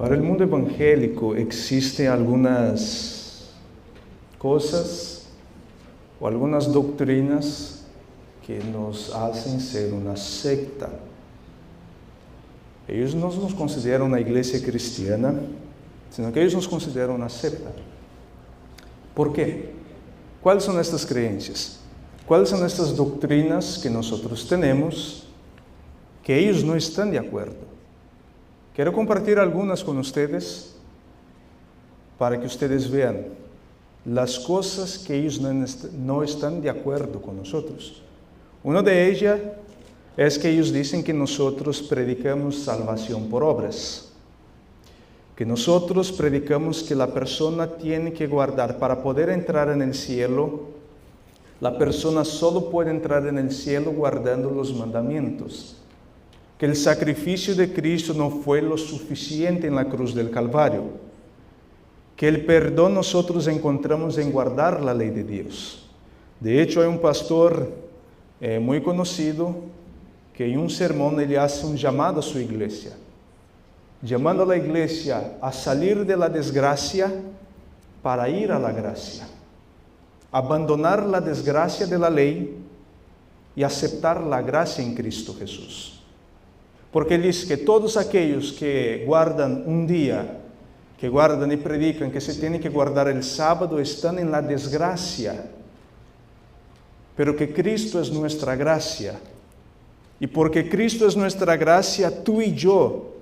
Para el mundo evangélico existen algunas cosas o algunas doctrinas que nos hacen ser una secta. Ellos no nos consideran una iglesia cristiana, sino que ellos nos consideran una secta. ¿Por qué? ¿Cuáles son estas creencias? ¿Cuáles son estas doctrinas que nosotros tenemos que ellos no están de acuerdo? Quiero compartir algunas con ustedes para que ustedes vean las cosas que ellos no están de acuerdo con nosotros. Una de ellas es que ellos dicen que nosotros predicamos salvación por obras, que nosotros predicamos que la persona tiene que guardar, para poder entrar en el cielo, la persona solo puede entrar en el cielo guardando los mandamientos, que el sacrificio de Cristo no fue lo suficiente en la cruz del Calvario, que el perdón nosotros encontramos en guardar la ley de Dios. De hecho, hay un pastor muy conocido que en un sermón él hace un llamado a su iglesia, llamando a la iglesia a salir de la desgracia para ir a la gracia, abandonar la desgracia de la ley y aceptar la gracia en Cristo Jesús. Porque él dice que todos aquellos que guardan un día, que guardan y predican que se tiene que guardar el sábado, están en la desgracia, pero que Cristo es nuestra gracia. Y porque Cristo es nuestra gracia, tú y yo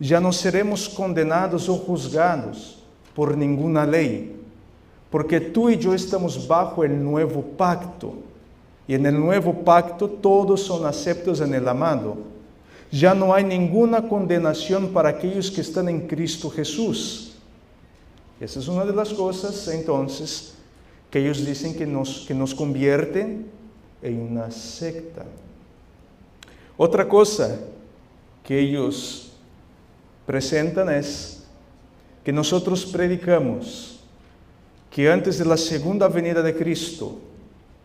ya no seremos condenados o juzgados por ninguna ley, porque tú y yo estamos bajo el nuevo pacto, y en el nuevo pacto todos son aceptos en el amado. Ya no hay ninguna condenación para aquellos que están en Cristo Jesús. Esa es una de las cosas, entonces, que ellos dicen que nos convierten en una secta. Otra cosa que ellos presentan es que nosotros predicamos que antes de la segunda venida de Cristo,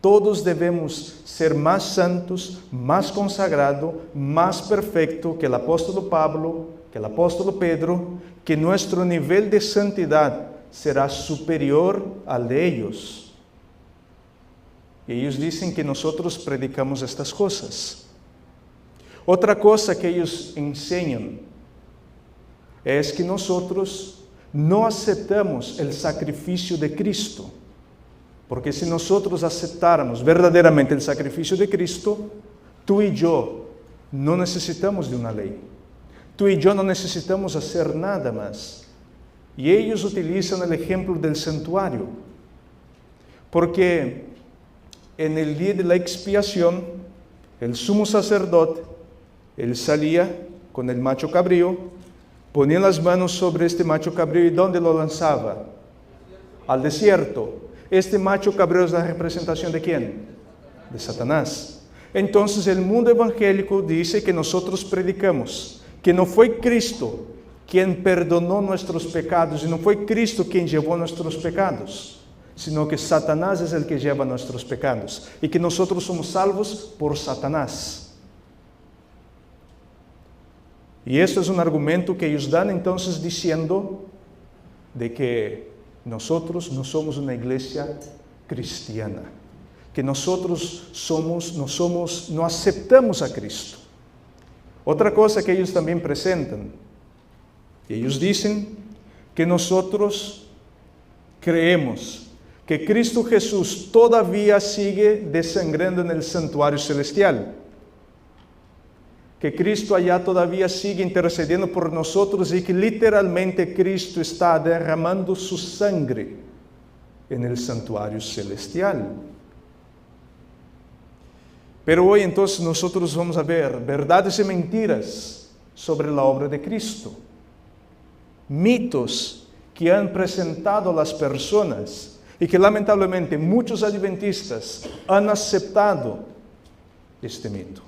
todos debemos ser más santos, más consagrados, más perfectos que el apóstol Pablo, que el apóstol Pedro, que nuestro nivel de santidad será superior al de ellos. Y ellos dicen que nosotros predicamos estas cosas. Otra cosa que ellos enseñan es que nosotros no aceptamos el sacrificio de Cristo. Porque si nosotros aceptáramos verdaderamente el sacrificio de Cristo, tú y yo no necesitamos de una ley. Tú y yo no necesitamos hacer nada más. Y ellos utilizan el ejemplo del santuario. Porque en el día de la expiación, el sumo sacerdote, él salía con el macho cabrío, ponía las manos sobre este macho cabrío y ¿dónde lo lanzaba? Al desierto. Este macho cabrío es la representación ¿de quién? De Satanás. Entonces el mundo evangélico dice que nosotros predicamos que no fue Cristo quien perdonó nuestros pecados y no fue Cristo quien llevó nuestros pecados, sino que Satanás es el que lleva nuestros pecados y que nosotros somos salvos por Satanás. Y esto es un argumento que ellos dan entonces diciendo de que nosotros no somos una iglesia cristiana, que nosotros no aceptamos a Cristo. Otra cosa que ellos también presentan, ellos dicen que nosotros creemos que Cristo Jesús todavía sigue desangrando en el santuario celestial, que Cristo allá todavía sigue intercediendo por nosotros y que literalmente Cristo está derramando su sangre en el santuario celestial. Pero hoy entonces nosotros vamos a ver verdades y mentiras sobre la obra de Cristo. Mitos que han presentado las personas y que lamentablemente muchos adventistas han aceptado este mito.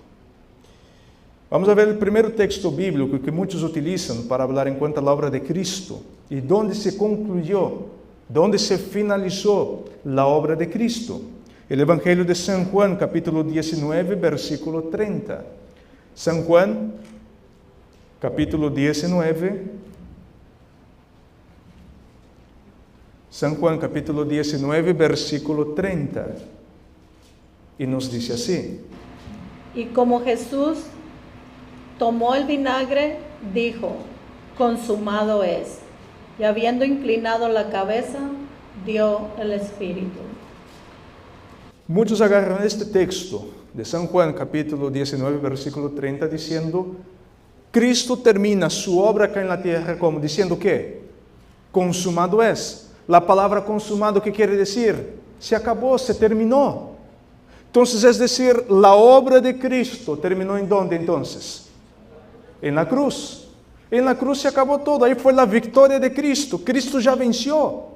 Vamos a ver el primer texto bíblico que muchos utilizan para hablar en cuanto a la obra de Cristo y dónde se concluyó, dónde se finalizó la obra de Cristo. El Evangelio de San Juan, capítulo 19, versículo 30. San Juan, capítulo 19, San Juan capítulo 19, versículo 30. Y nos dice así. Y como Jesús tomó el vinagre, dijo, consumado es. Y habiendo inclinado la cabeza, dio el Espíritu. Muchos agarran este texto de San Juan capítulo 19, versículo 30, diciendo, Cristo termina su obra acá en la tierra como diciendo ¿qué? Consumado es. La palabra consumado, ¿qué quiere decir? Se acabó, se terminó. Entonces, es decir, la obra de Cristo terminó ¿en dónde entonces? En la cruz. En la cruz se acabó todo, ahí fue la victoria de Cristo. Cristo ya venció.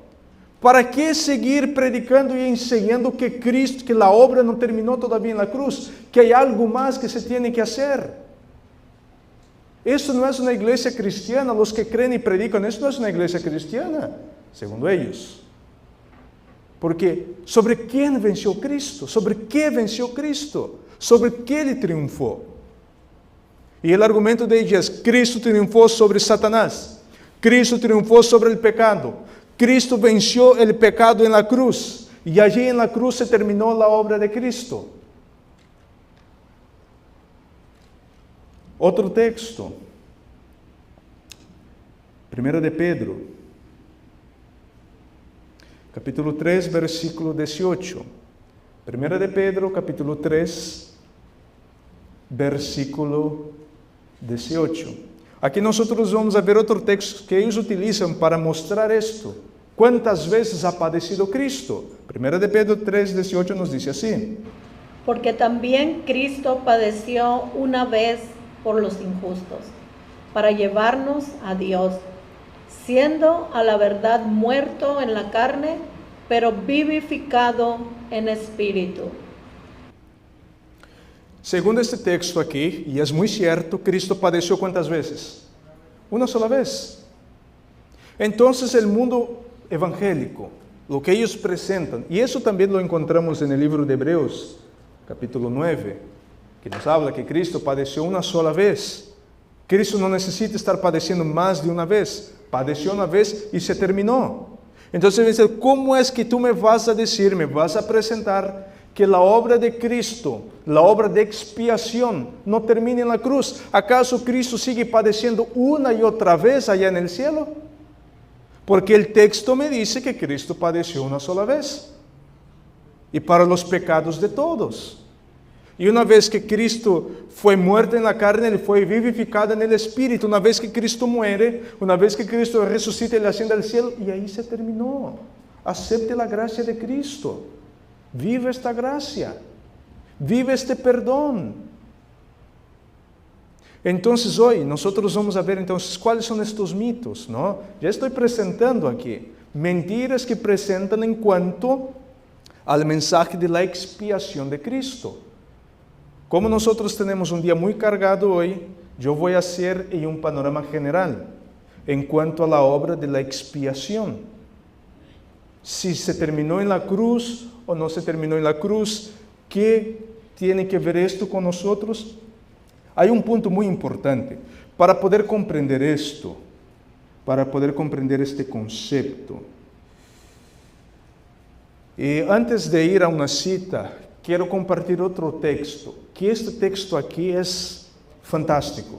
¿Para qué seguir predicando y enseñando que Cristo, que la obra no terminó todavía en la cruz? Que hay algo más que se tiene que hacer. Esto no es una iglesia cristiana. Los que creen y predican, esto no es una iglesia cristiana, según ellos. Porque ¿sobre quién venció Cristo? ¿Sobre qué venció Cristo? ¿Sobre qué le triunfó? Y el argumento de ellos es, Cristo triunfó sobre Satanás. Cristo triunfó sobre el pecado. Cristo venció el pecado en la cruz. Y allí en la cruz se terminó la obra de Cristo. Otro texto. Primera de Pedro. Capítulo 3, versículo 18. Primera de Pedro, capítulo 3, versículo 18. Aquí nosotros vamos a ver otro texto que ellos utilizan para mostrar esto. ¿Cuántas veces ha padecido Cristo? Primera de Pedro 3, 18 nos dice así. Porque también Cristo padeció una vez por los injustos, para llevarnos a Dios, siendo a la verdad muerto en la carne, pero vivificado en espíritu. Según este texto aquí, y es muy cierto, Cristo padeció ¿cuántas veces? Una sola vez. Entonces el mundo evangélico, lo que ellos presentan, y eso también lo encontramos en el libro de Hebreos, capítulo 9, que nos habla que Cristo padeció una sola vez. Cristo no necesita estar padeciendo más de una vez. Padeció una vez y se terminó. Entonces dice, ¿cómo es que tú me vas a decir, me vas a presentar que la obra de Cristo, la obra de expiación, no termina en la cruz? ¿Acaso Cristo sigue padeciendo una y otra vez allá en el cielo? Porque el texto me dice que Cristo padeció una sola vez. Y para los pecados de todos. Y una vez que Cristo fue muerto en la carne, Él fue vivificado en el Espíritu. Una vez que Cristo muere, una vez que Cristo resucita y le asciende al cielo, y ahí se terminó. Acepte la gracia de Cristo. Vive esta gracia. Vive este perdón. Entonces hoy nosotros vamos a ver entonces cuáles son estos mitos, ¿no? Ya estoy presentando aquí mentiras que presentan en cuanto al mensaje de la expiación de Cristo. Como nosotros tenemos un día muy cargado hoy, yo voy a hacer un panorama general en cuanto a la obra de la expiación. Si se terminó en la cruz o no se terminó en la cruz, ¿qué tiene que ver esto con nosotros? Hay un punto muy importante para poder comprender esto, para poder comprender este concepto. Y antes de ir a una cita, quiero compartir otro texto, que este texto aquí es fantástico.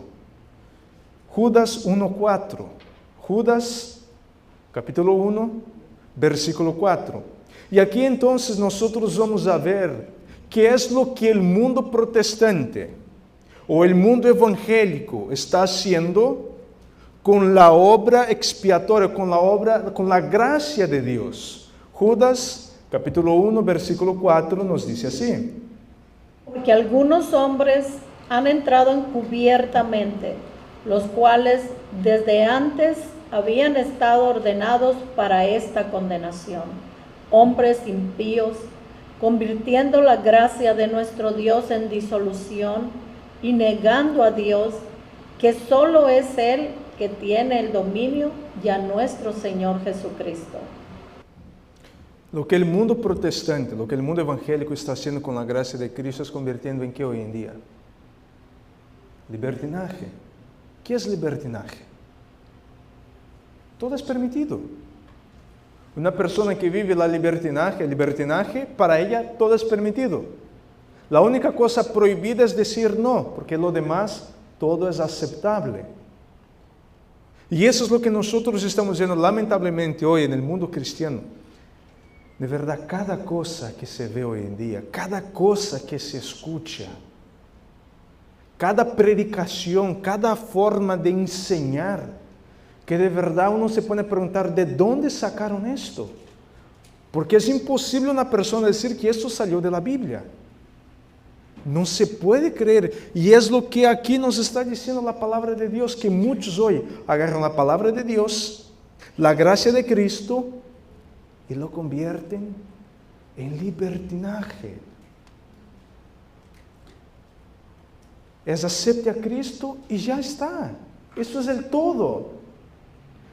Judas 1:4. Judas, capítulo 1, versículo 4. Y aquí entonces nosotros vamos a ver qué es lo que el mundo protestante o el mundo evangélico está haciendo con la obra expiatoria, con la gracia de Dios. Judas, capítulo 1, versículo 4 nos dice así. Porque algunos hombres han entrado encubiertamente, los cuales desde antes habían estado ordenados para esta condenación. Hombres impíos, convirtiendo la gracia de nuestro Dios en disolución y negando a Dios, que solo es Él que tiene el dominio, y a nuestro Señor Jesucristo. Lo que el mundo protestante, lo que el mundo evangélico está haciendo con la gracia de Cristo es convirtiendo en ¿qué hoy en día? Libertinaje. ¿Qué es libertinaje? Todo es permitido. Una persona que vive el libertinaje, para ella todo es permitido. La única cosa prohibida es decir no, porque lo demás todo es aceptable. Y eso es lo que nosotros estamos viendo lamentablemente hoy en el mundo cristiano. De verdad, cada cosa que se ve hoy en día, cada cosa que se escucha, cada predicación, cada forma de enseñar, que de verdad uno se pone a preguntar, ¿de dónde sacaron esto? Porque es imposible una persona decir que esto salió de la Biblia. No se puede creer. Y es lo que aquí nos está diciendo la palabra de Dios, que muchos hoy agarran la palabra de Dios, la gracia de Cristo, y lo convierten en libertinaje. Es acepte a Cristo y ya está. Eso es el todo.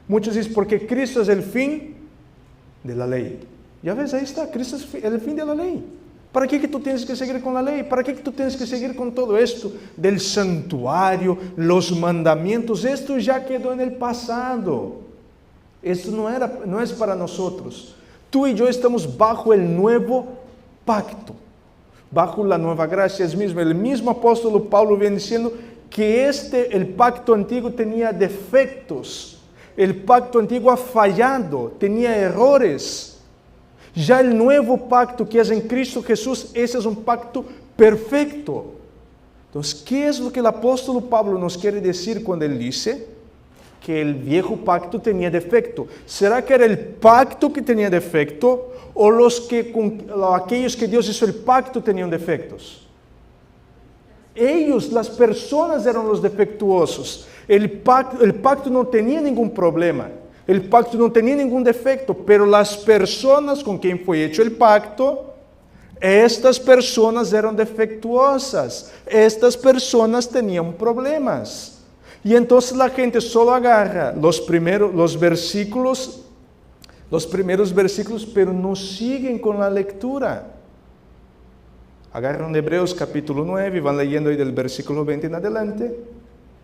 Muchos dicen, porque Cristo es el fin de la ley. Ya ves, ahí está, Cristo es el fin de la ley. ¿Para qué que tú tienes que seguir con la ley? ¿Para qué que tú tienes que seguir con todo esto del santuario, los mandamientos? Esto ya quedó en el pasado. Esto no es para nosotros. Tú y yo estamos bajo el nuevo pacto, bajo la nueva gracia. El mismo apóstol Pablo viene diciendo que el pacto antiguo tenía defectos. El pacto antiguo ha fallado, tenía errores. Ya el nuevo pacto que es en Cristo Jesús, ese es un pacto perfecto. Entonces, ¿qué es lo que el apóstol Pablo nos quiere decir cuando él dice que el viejo pacto tenía defecto? ¿Será que era el pacto que tenía defecto o aquellos que Dios hizo el pacto tenían defectos? Ellos, las personas, eran los defectuosos. El pacto no tenía ningún problema. El pacto no tenía ningún defecto, pero las personas con quien fue hecho el pacto, estas personas eran defectuosas. Estas personas tenían problemas. Y entonces la gente solo agarra los primeros versículos, pero no siguen con la lectura. Agarran Hebreos capítulo 9 y van leyendo ahí del versículo 20 en adelante.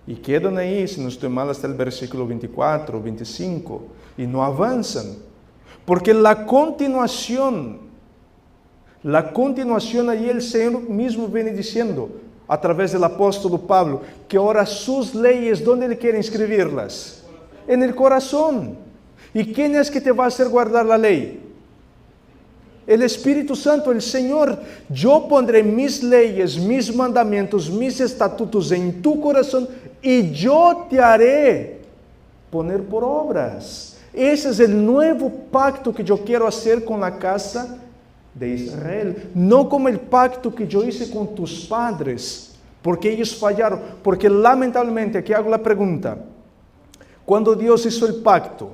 Y quedan ahí, si no estoy mal, hasta el versículo 24, 25, y no avanzan. Porque la continuación ahí el Señor mismo viene diciendo, a través del apóstol Pablo, que ahora sus leyes, ¿dónde le quiere inscribirlas? En el corazón. ¿Y quién es que te va a hacer guardar la ley? El Espíritu Santo, el Señor. Yo pondré mis leyes, mis mandamientos, mis estatutos en tu corazón y yo te haré poner por obras. Ese es el nuevo pacto que yo quiero hacer con la casa de Israel. No como el pacto que yo hice con tus padres, porque ellos fallaron. Porque lamentablemente, aquí hago la pregunta, cuando Dios hizo el pacto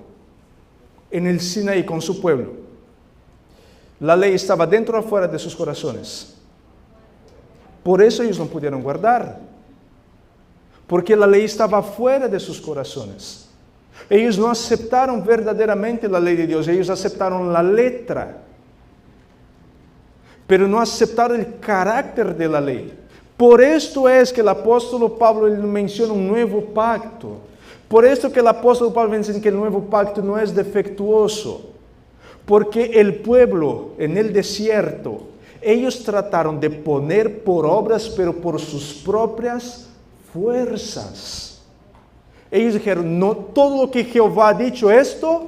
en el Sinaí con su pueblo, la ley estaba dentro o afuera de sus corazones. Por eso ellos no pudieron guardar. Porque la ley estaba fuera de sus corazones. Ellos no aceptaron verdaderamente la ley de Dios. Ellos aceptaron la letra, pero no aceptaron el carácter de la ley. Por esto es que el apóstol Pablo menciona un nuevo pacto. Por esto que el apóstol Pablo menciona que el nuevo pacto no es defectuoso. Porque el pueblo en el desierto, ellos trataron de poner por obras, pero por sus propias fuerzas. Ellos dijeron, no, todo lo que Jehová ha dicho esto,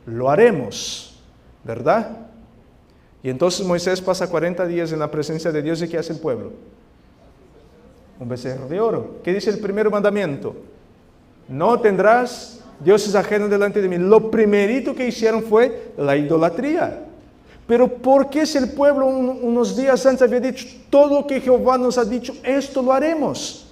lo haremos, ¿verdad? Y entonces Moisés pasa 40 días en la presencia de Dios. ¿Y qué hace el pueblo? Un becerro de oro. ¿Qué dice el primer mandamiento? No tendrás dioses ajenos delante de mí. Lo primerito que hicieron fue la idolatría. Pero ¿por qué si el pueblo unos días antes había dicho, todo lo que Jehová nos ha dicho, esto lo haremos?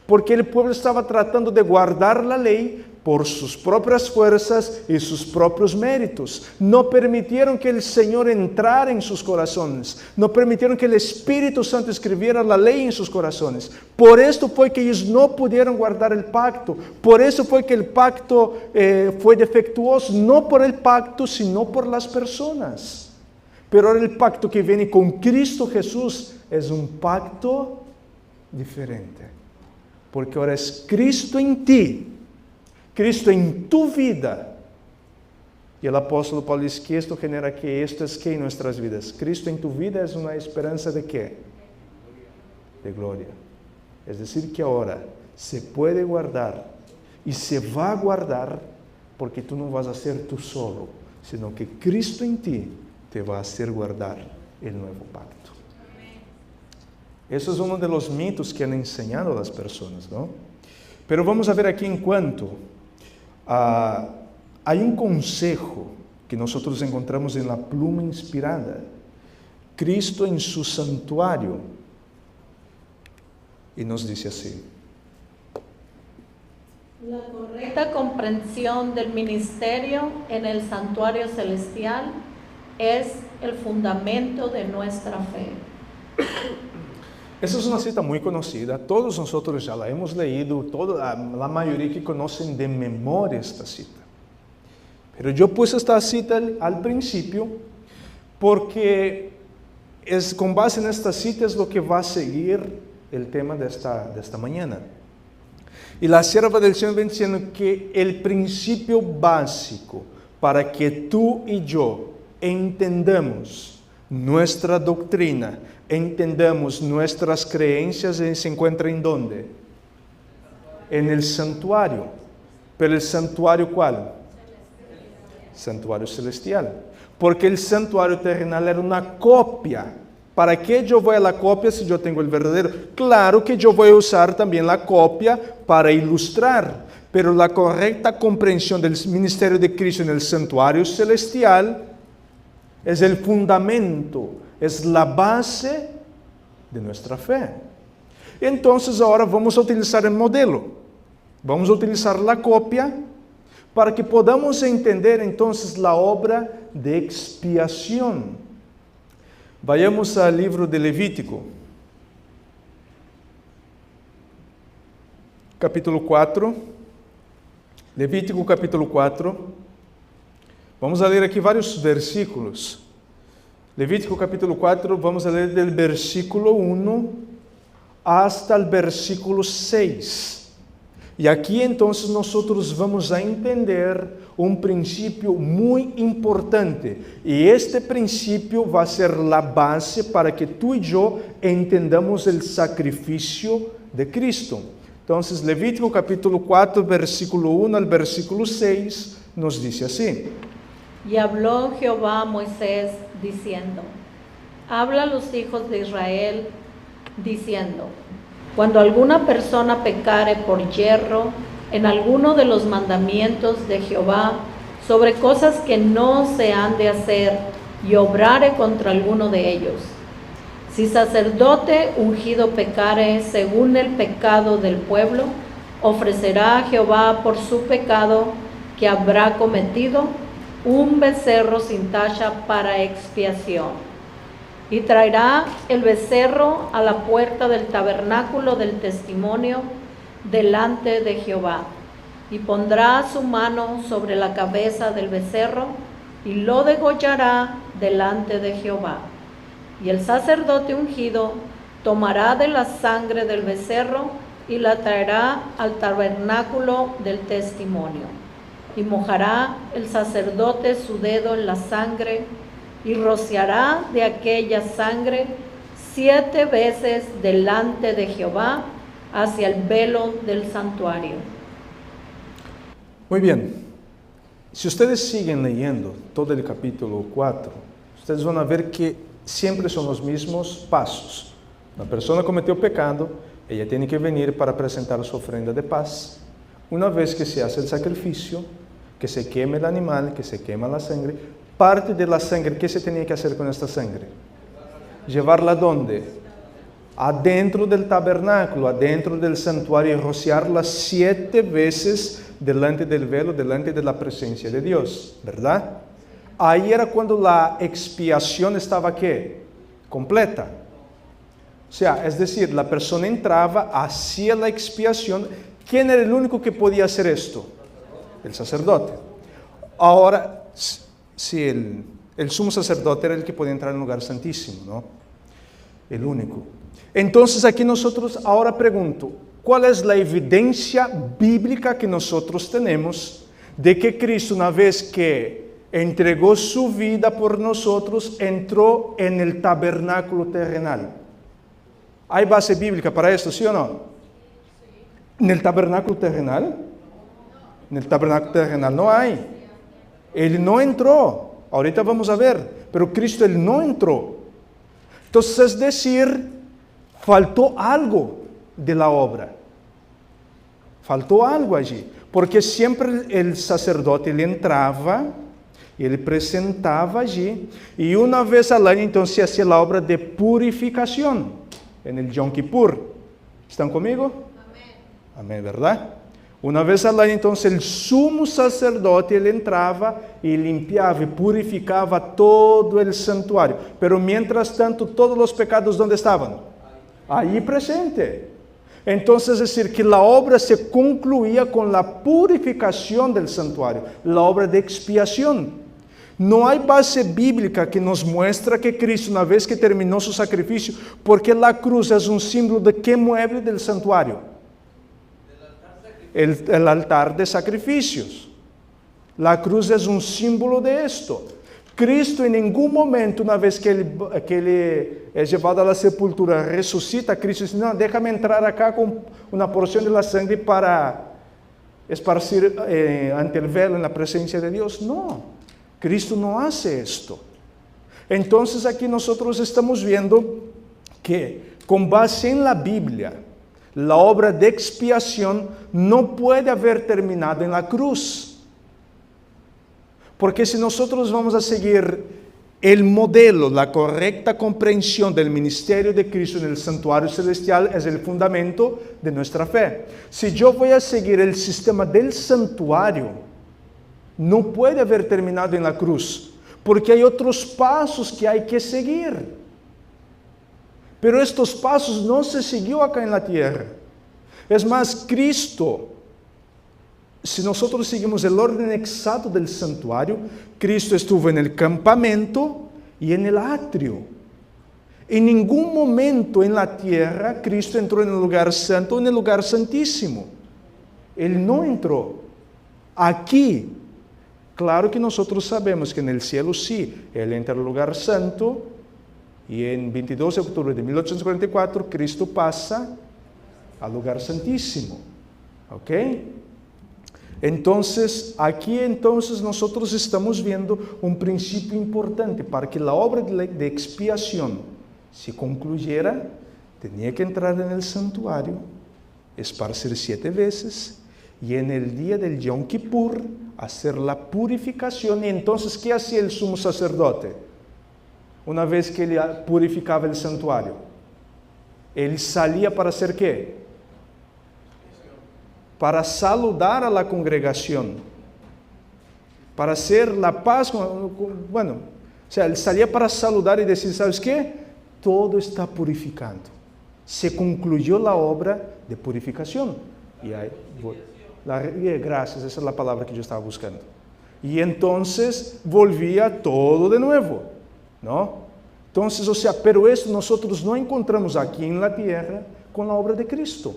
Porque el pueblo estaba tratando de guardar la ley por sus propias fuerzas y sus propios méritos. No permitieron que el Señor entrara en sus corazones. No permitieron que el Espíritu Santo escribiera la ley en sus corazones. Por esto fue que ellos no pudieron guardar el pacto. Por eso fue que el pacto fue defectuoso. No por el pacto, sino por las personas. Pero ahora el pacto que viene con Cristo Jesús es un pacto diferente. Porque ahora es Cristo en ti, Cristo en tu vida, Y el apóstol Pablo dice que esto genera que esto es que en nuestras vidas. Cristo en tu vida es una esperanza de qué? De gloria. Es decir, que ahora se puede guardar y se va a guardar porque tú no vas a ser tú solo, sino que Cristo en ti te va a hacer guardar el nuevo pacto. Eso es uno de los mitos que han enseñado a las personas, ¿no? Pero vamos a ver aquí en cuanto hay un consejo que nosotros encontramos en la pluma inspirada. Cristo en su santuario. Y nos dice así. La correcta comprensión del ministerio en el santuario celestial es el fundamento de nuestra fe. Esa es una cita muy conocida, todos nosotros ya la hemos leído, la mayoría que conocen de memoria esta cita. Pero yo puse esta cita al principio porque es con base en esta cita es lo que va a seguir el tema de esta mañana. Y la sierva del Señor viene diciendo que el principio básico para que tú y yo entendamos nuestra doctrina, entendamos nuestras creencias, se encuentra ¿en dónde? En el santuario. ¿Pero el santuario cuál? Santuario celestial. Porque el santuario terrenal era una copia. ¿Para qué yo voy a la copia si yo tengo el verdadero? Claro que yo voy a usar también la copia para ilustrar, pero la correcta comprensión del ministerio de Cristo en el santuario celestial es el fundamento, es la base de nuestra fe. Entonces ahora vamos a utilizar el modelo, vamos a utilizar la copia para que podamos entender entonces la obra de expiación. Vayamos al libro de Levítico, capítulo 4, Levítico capítulo 4, vamos a leer aqui vários versículos. Levítico capítulo 4, vamos a leer del versículo 1 hasta el versículo 6. Y aquí entonces nosotros vamos a entender un principio muy importante. Y este principio va a ser la base para que tú y yo entendamos el sacrificio de Cristo. Entonces, Levítico capítulo 4, versículo 1 al versículo 6, nos dice así. Y habló Jehová a Moisés diciendo, habla a los hijos de Israel diciendo, cuando alguna persona pecare por yerro en alguno de los mandamientos de Jehová sobre cosas que no se han de hacer y obrare contra alguno de ellos, si sacerdote ungido pecare según el pecado del pueblo, ofrecerá a Jehová por su pecado que habrá cometido un becerro sin tacha para expiación. Y traerá el becerro a la puerta del tabernáculo del testimonio delante de Jehová, y pondrá su mano sobre la cabeza del becerro, y lo degollará delante de Jehová. Y el sacerdote ungido tomará de la sangre del becerro, y la traerá al tabernáculo del testimonio. Y mojará el sacerdote su dedo en la sangre, y rociará de aquella sangre 7 veces delante de Jehová hacia el velo del santuario. Muy bien, si ustedes siguen leyendo todo el capítulo 4, ustedes van a ver que siempre son los mismos pasos. La persona cometió pecado, ella tiene que venir para presentar su ofrenda de paz. Una vez que se hace el sacrificio, que se queme el animal, que se quema la sangre, parte de la sangre, ¿qué se tenía que hacer con esta sangre? ¿Llevarla dónde? Adentro del tabernáculo, adentro del santuario, y rociarla 7 veces delante del velo, delante de la presencia de Dios, ¿verdad? Ahí era cuando la expiación estaba, ¿qué? Completa. O sea, es decir, la persona entraba, hacía la expiación. ¿Quién era el único que podía hacer esto? El sacerdote. Ahora, sí, el sumo sacerdote era el que podía entrar en el lugar santísimo, ¿no? El único. Entonces aquí nosotros ahora pregunto, ¿cuál es la evidencia bíblica que nosotros tenemos de que Cristo, una vez que entregó su vida por nosotros, entró en el tabernáculo terrenal. ¿Hay base bíblica para esto, sí o no? ¿En el tabernáculo terrenal? En el tabernáculo terrenal no hay. Él no entró. Ahorita vamos a ver. Pero Cristo, Él no entró. Entonces, es decir, faltó algo de la obra. Faltó algo allí. Porque siempre el sacerdote, ele entrava, ele presentava allí, y una vez al año entonces se hacía la obra de purificación, en el Yom Kippur. ¿Están conmigo? Amén. Amén, ¿verdad? Una vez al año entonces el sumo sacerdote, ele entrava y limpiaba y purificaba todo el santuario. Pero mientras tanto, todos los pecados, ¿dónde estaban? Ahí presente. Entonces, es decir, que la obra se concluía con la purificación del santuario, la obra de expiación. No hay base bíblica que nos muestra que Cristo, una vez que terminó su sacrificio, porque la cruz es un símbolo de qué mueble del santuario. El altar de sacrificios. La cruz es un símbolo de esto. Cristo en ningún momento, una vez que él es llevado a la sepultura, resucita, Cristo dice, no, déjame entrar acá con una porción de la sangre para esparcir ante el velo en la presencia de Dios. No, Cristo no hace esto. Entonces aquí nosotros estamos viendo que con base en la Biblia, la obra de expiación no puede haber terminado en la cruz. Porque si nosotros vamos a seguir el modelo, la correcta comprensión del ministerio de Cristo en el santuario celestial es el fundamento de nuestra fe. Si yo voy a seguir el sistema del santuario, no puede haber terminado en la cruz, porque hay otros pasos que hay que seguir. Pero estos pasos no se siguió acá en la tierra. Es más, Cristo, si nosotros seguimos el orden exacto del santuario, Cristo estuvo en el campamento y en el atrio. En ningún momento en la tierra Cristo entró en el lugar santo o en el lugar santísimo. Él no entró. Aquí, claro que nosotros sabemos que en el cielo sí, Él entra al lugar santo, y en 22 de octubre de 1844 Cristo pasa al lugar santísimo. ¿Ok? Entonces, aquí entonces nosotros estamos viendo un principio importante. Para que la obra de expiación se concluyera, tenía que entrar en el santuario, esparcir 7 veces, y en el día del Yom Kippur hacer la purificación. Y entonces, ¿qué hacía el sumo sacerdote? Una vez que él purificaba el santuario, él salía para hacer ¿qué? Para saludar a la congregación, para hacer la paz, bueno, o sea, él salía para saludar y decir, ¿sabes qué? Todo está purificando. Se concluyó la obra de purificación. Y ahí, gracias, esa es la palabra que yo estaba buscando. Y entonces volvía todo de nuevo, ¿no? Entonces, o sea, pero eso nosotros no encontramos aquí en la tierra con la obra de Cristo.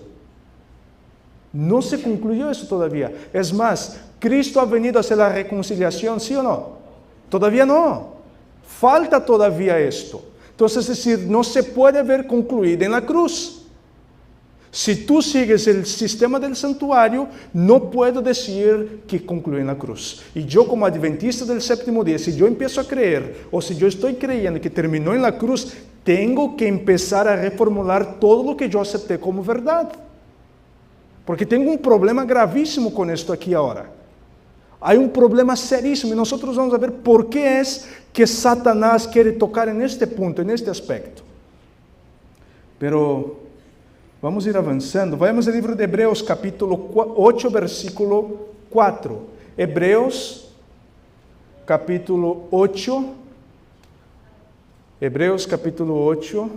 No se concluyó eso todavía. Es más, ¿Cristo ha venido a hacer la reconciliación, sí o no? Todavía no. Falta todavía esto. Entonces, es decir, no se puede haber concluido en la cruz. Si tú sigues el sistema del santuario, no puedo decir que concluyó en la cruz. Y yo como adventista del séptimo día, si yo empiezo a creer, o si yo estoy creyendo que terminó en la cruz, tengo que empezar a reformular todo lo que yo acepté como verdad. Porque tengo un problema gravísimo con esto aquí ahora. Hay un problema serísimo y nosotros vamos a ver por qué es que Satanás quiere tocar en este punto, en este aspecto. Pero vamos a ir avanzando. Vayamos al libro de Hebreos capítulo 8, versículo 4. Hebreos capítulo 8. Hebreos capítulo 8,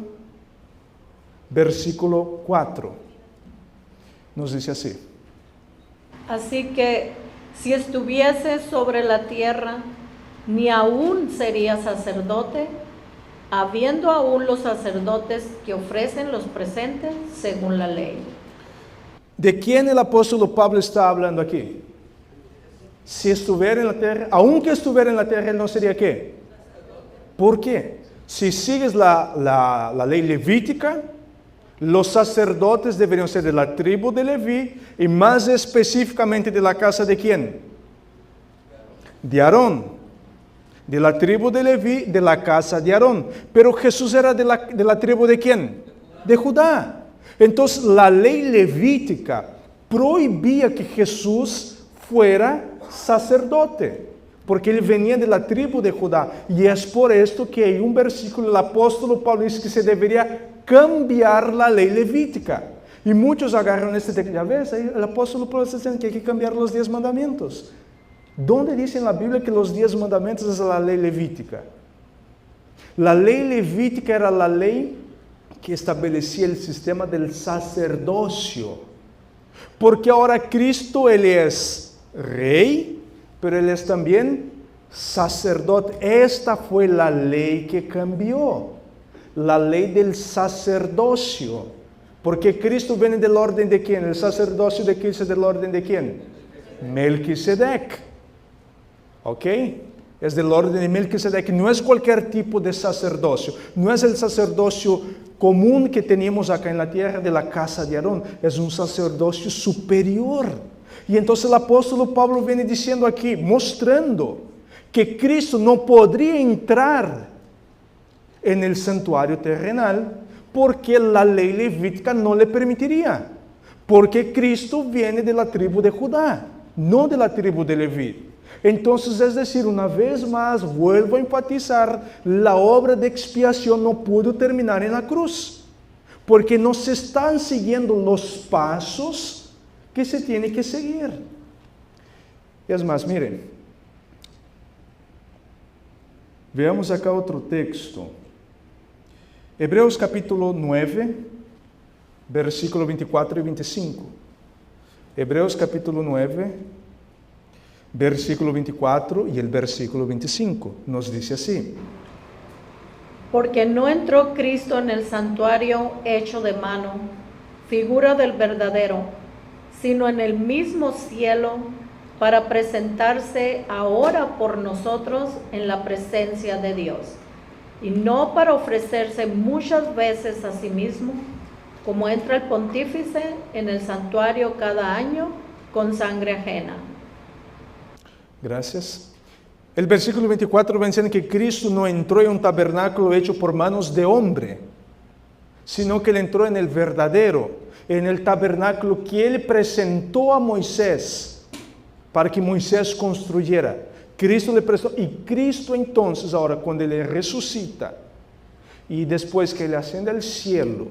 versículo 4. Nos dice así. Así que si estuviese sobre la tierra, ni aún sería sacerdote, habiendo aún los sacerdotes que ofrecen los presentes según la ley. ¿De quién el apóstol Pablo está hablando aquí? si estuviera en la tierra, aunque estuviera en la tierra, él no sería ¿qué? ¿Por qué? Si sigues la ley levítica, los sacerdotes deberían ser de la tribu de Leví y más específicamente de la casa de ¿quién? De Aarón. De la tribu de Leví, de la casa de Aarón. Pero Jesús era de la tribu de ¿quién? De Judá. Entonces la ley levítica prohibía que Jesús fuera sacerdote, porque él venía de la tribu de Judá. Y es por esto que hay un versículo, el apóstol Pablo dice que se debería cambiar la ley levítica. Y muchos agarran este texto, ya ves, el apóstol Pablo está diciendo que hay que cambiar los 10 mandamientos. ¿Dónde dice en la Biblia que los 10 mandamientos es la ley levítica? La ley levítica era la ley que establecía el sistema del sacerdocio. Porque ahora Cristo, Él es rey, pero Él es también sacerdote. Esta fue la ley que cambió. La ley del sacerdocio. Porque Cristo viene del orden de ¿quién? El sacerdocio de Cristo es del orden de ¿quién? Melquisedec. ¿Ok? Es del orden de Melquisedec. No es cualquier tipo de sacerdocio. No es el sacerdocio común que teníamos acá en la tierra de la casa de Aarón. Es un sacerdocio superior. Y entonces el apóstol Pablo viene diciendo aquí, mostrando que Cristo no podría entrar en el santuario terrenal porque la ley levítica no le permitiría. Porque Cristo viene de la tribu de Judá, no de la tribu de Leví. Entonces, es decir, una vez más, vuelvo a enfatizar, la obra de expiación no pudo terminar en la cruz, porque no se están siguiendo los pasos que se tiene que seguir. Es más, miren, veamos acá otro texto. Hebreos capítulo 9, versículo 24 y 25. Hebreos capítulo 9, versículo 24 y el versículo 25. Nos dice así. Porque no entró Cristo en el santuario hecho de mano, figura del verdadero, sino en el mismo cielo, para presentarse ahora por nosotros en la presencia de Dios, y no para ofrecerse muchas veces a sí mismo, como entra el pontífice en el santuario cada año con sangre ajena. Gracias. El versículo 24 menciona que Cristo no entró en un tabernáculo hecho por manos de hombre, sino que Él entró en el verdadero, en el tabernáculo que Él presentó a Moisés, para que Moisés construyera. Cristo le prestó, y Cristo entonces, ahora cuando Él resucita, y después que Él asciende al cielo,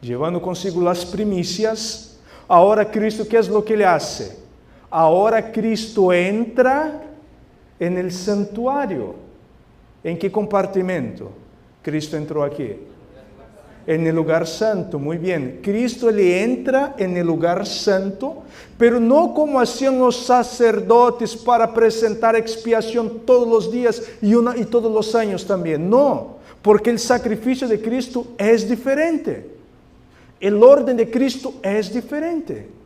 llevando consigo las primicias, ahora Cristo, ¿qué es lo que Él hace? Ahora Cristo entra en el santuario. ¿En qué compartimento? Cristo entró aquí. En el lugar santo, muy bien. Cristo le entra en el lugar santo, pero no como hacían los sacerdotes para presentar expiación todos los días y todos los años también. No, porque el sacrificio de Cristo es diferente. El orden de Cristo es diferente.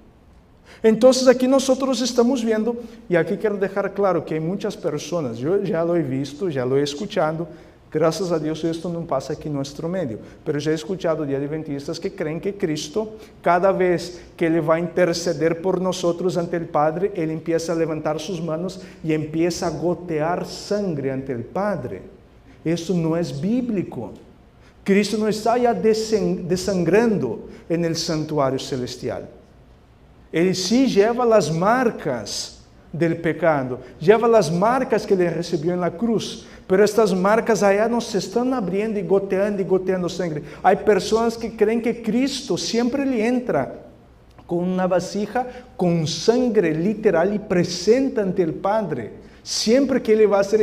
Entonces aquí nosotros estamos viendo, y aquí quiero dejar claro que hay muchas personas, yo ya lo he visto, ya lo he escuchado, gracias a Dios esto no pasa aquí en nuestro medio, pero ya he escuchado de adventistas que creen que Cristo, cada vez que Él va a interceder por nosotros ante el Padre, Él empieza a levantar sus manos y empieza a gotear sangre ante el Padre. Eso no es bíblico. Cristo no está ya desangrando en el santuario celestial. Ele sí lleva las marcas del pecado, lleva las marcas que ele recibió en la cruz, pero estas marcas allá no se están abriendo y goteando sangre. Hay personas que creen que Cristo siempre le entra con una vasija con sangre literal y presenta ante el Padre. Siempre que Ele va a hacer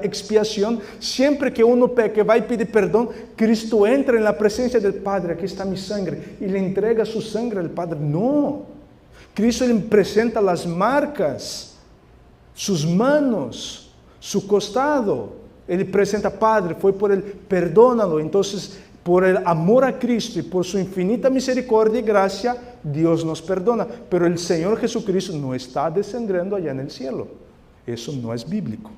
expiación, siempre que uno peca, va a pedir perdón, Cristo entra en la presencia del Padre, aquí está mi sangre, y le entrega su sangre al Padre. No. Cristo Ele presenta las marcas, sus manos, su costado. Ele presenta, Padre, foi por Ele, perdónalo. Entonces, Por el amor a Cristo y por su infinita misericordia y gracia, Dios nos perdona. Pero el Señor Jesucristo no está descendiendo allá en el cielo. Eso no es bíblico.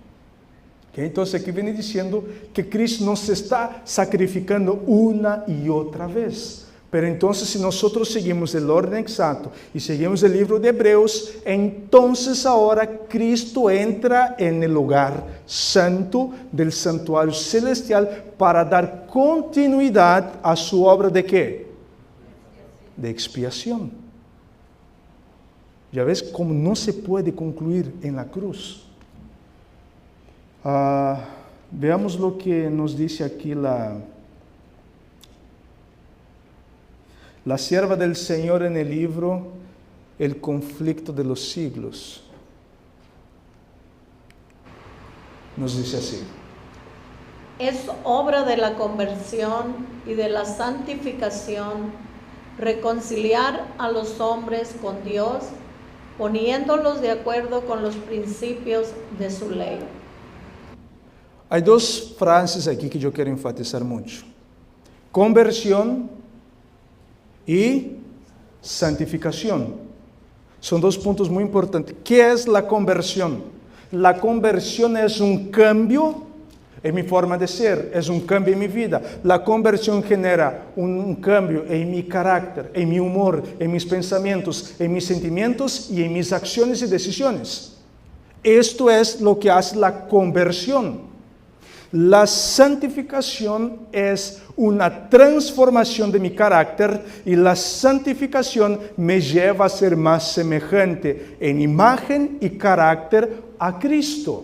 ¿Okay? Entonces aquí viene diciendo que Cristo nos está sacrificando una y otra vez. Pero entonces si nosotros seguimos el orden exacto y seguimos el libro de Hebreos, entonces ahora Cristo entra en el lugar santo del santuario celestial para dar continuidad a su obra ¿de qué? De expiación. Ya ves cómo no se puede concluir en la cruz. Veamos lo que nos dice aquí la sierva del Señor en el libro El conflicto de los siglos. Nos dice así. Es obra de la conversión y de la santificación reconciliar a los hombres con Dios, poniéndolos de acuerdo con los principios de su ley. Hay dos frases aquí que yo quiero enfatizar mucho. Conversión y santificación. Son dos puntos muy importantes. ¿Qué es la conversión? La conversión es un cambio en mi forma de ser, es un cambio en mi vida. La conversión genera un cambio en mi carácter, en mi humor, en mis pensamientos, en mis sentimientos y en mis acciones y decisiones. Esto es lo que hace la conversión. La santificación es una transformación de mi carácter y la santificación me lleva a ser más semejante en imagen y carácter a Cristo.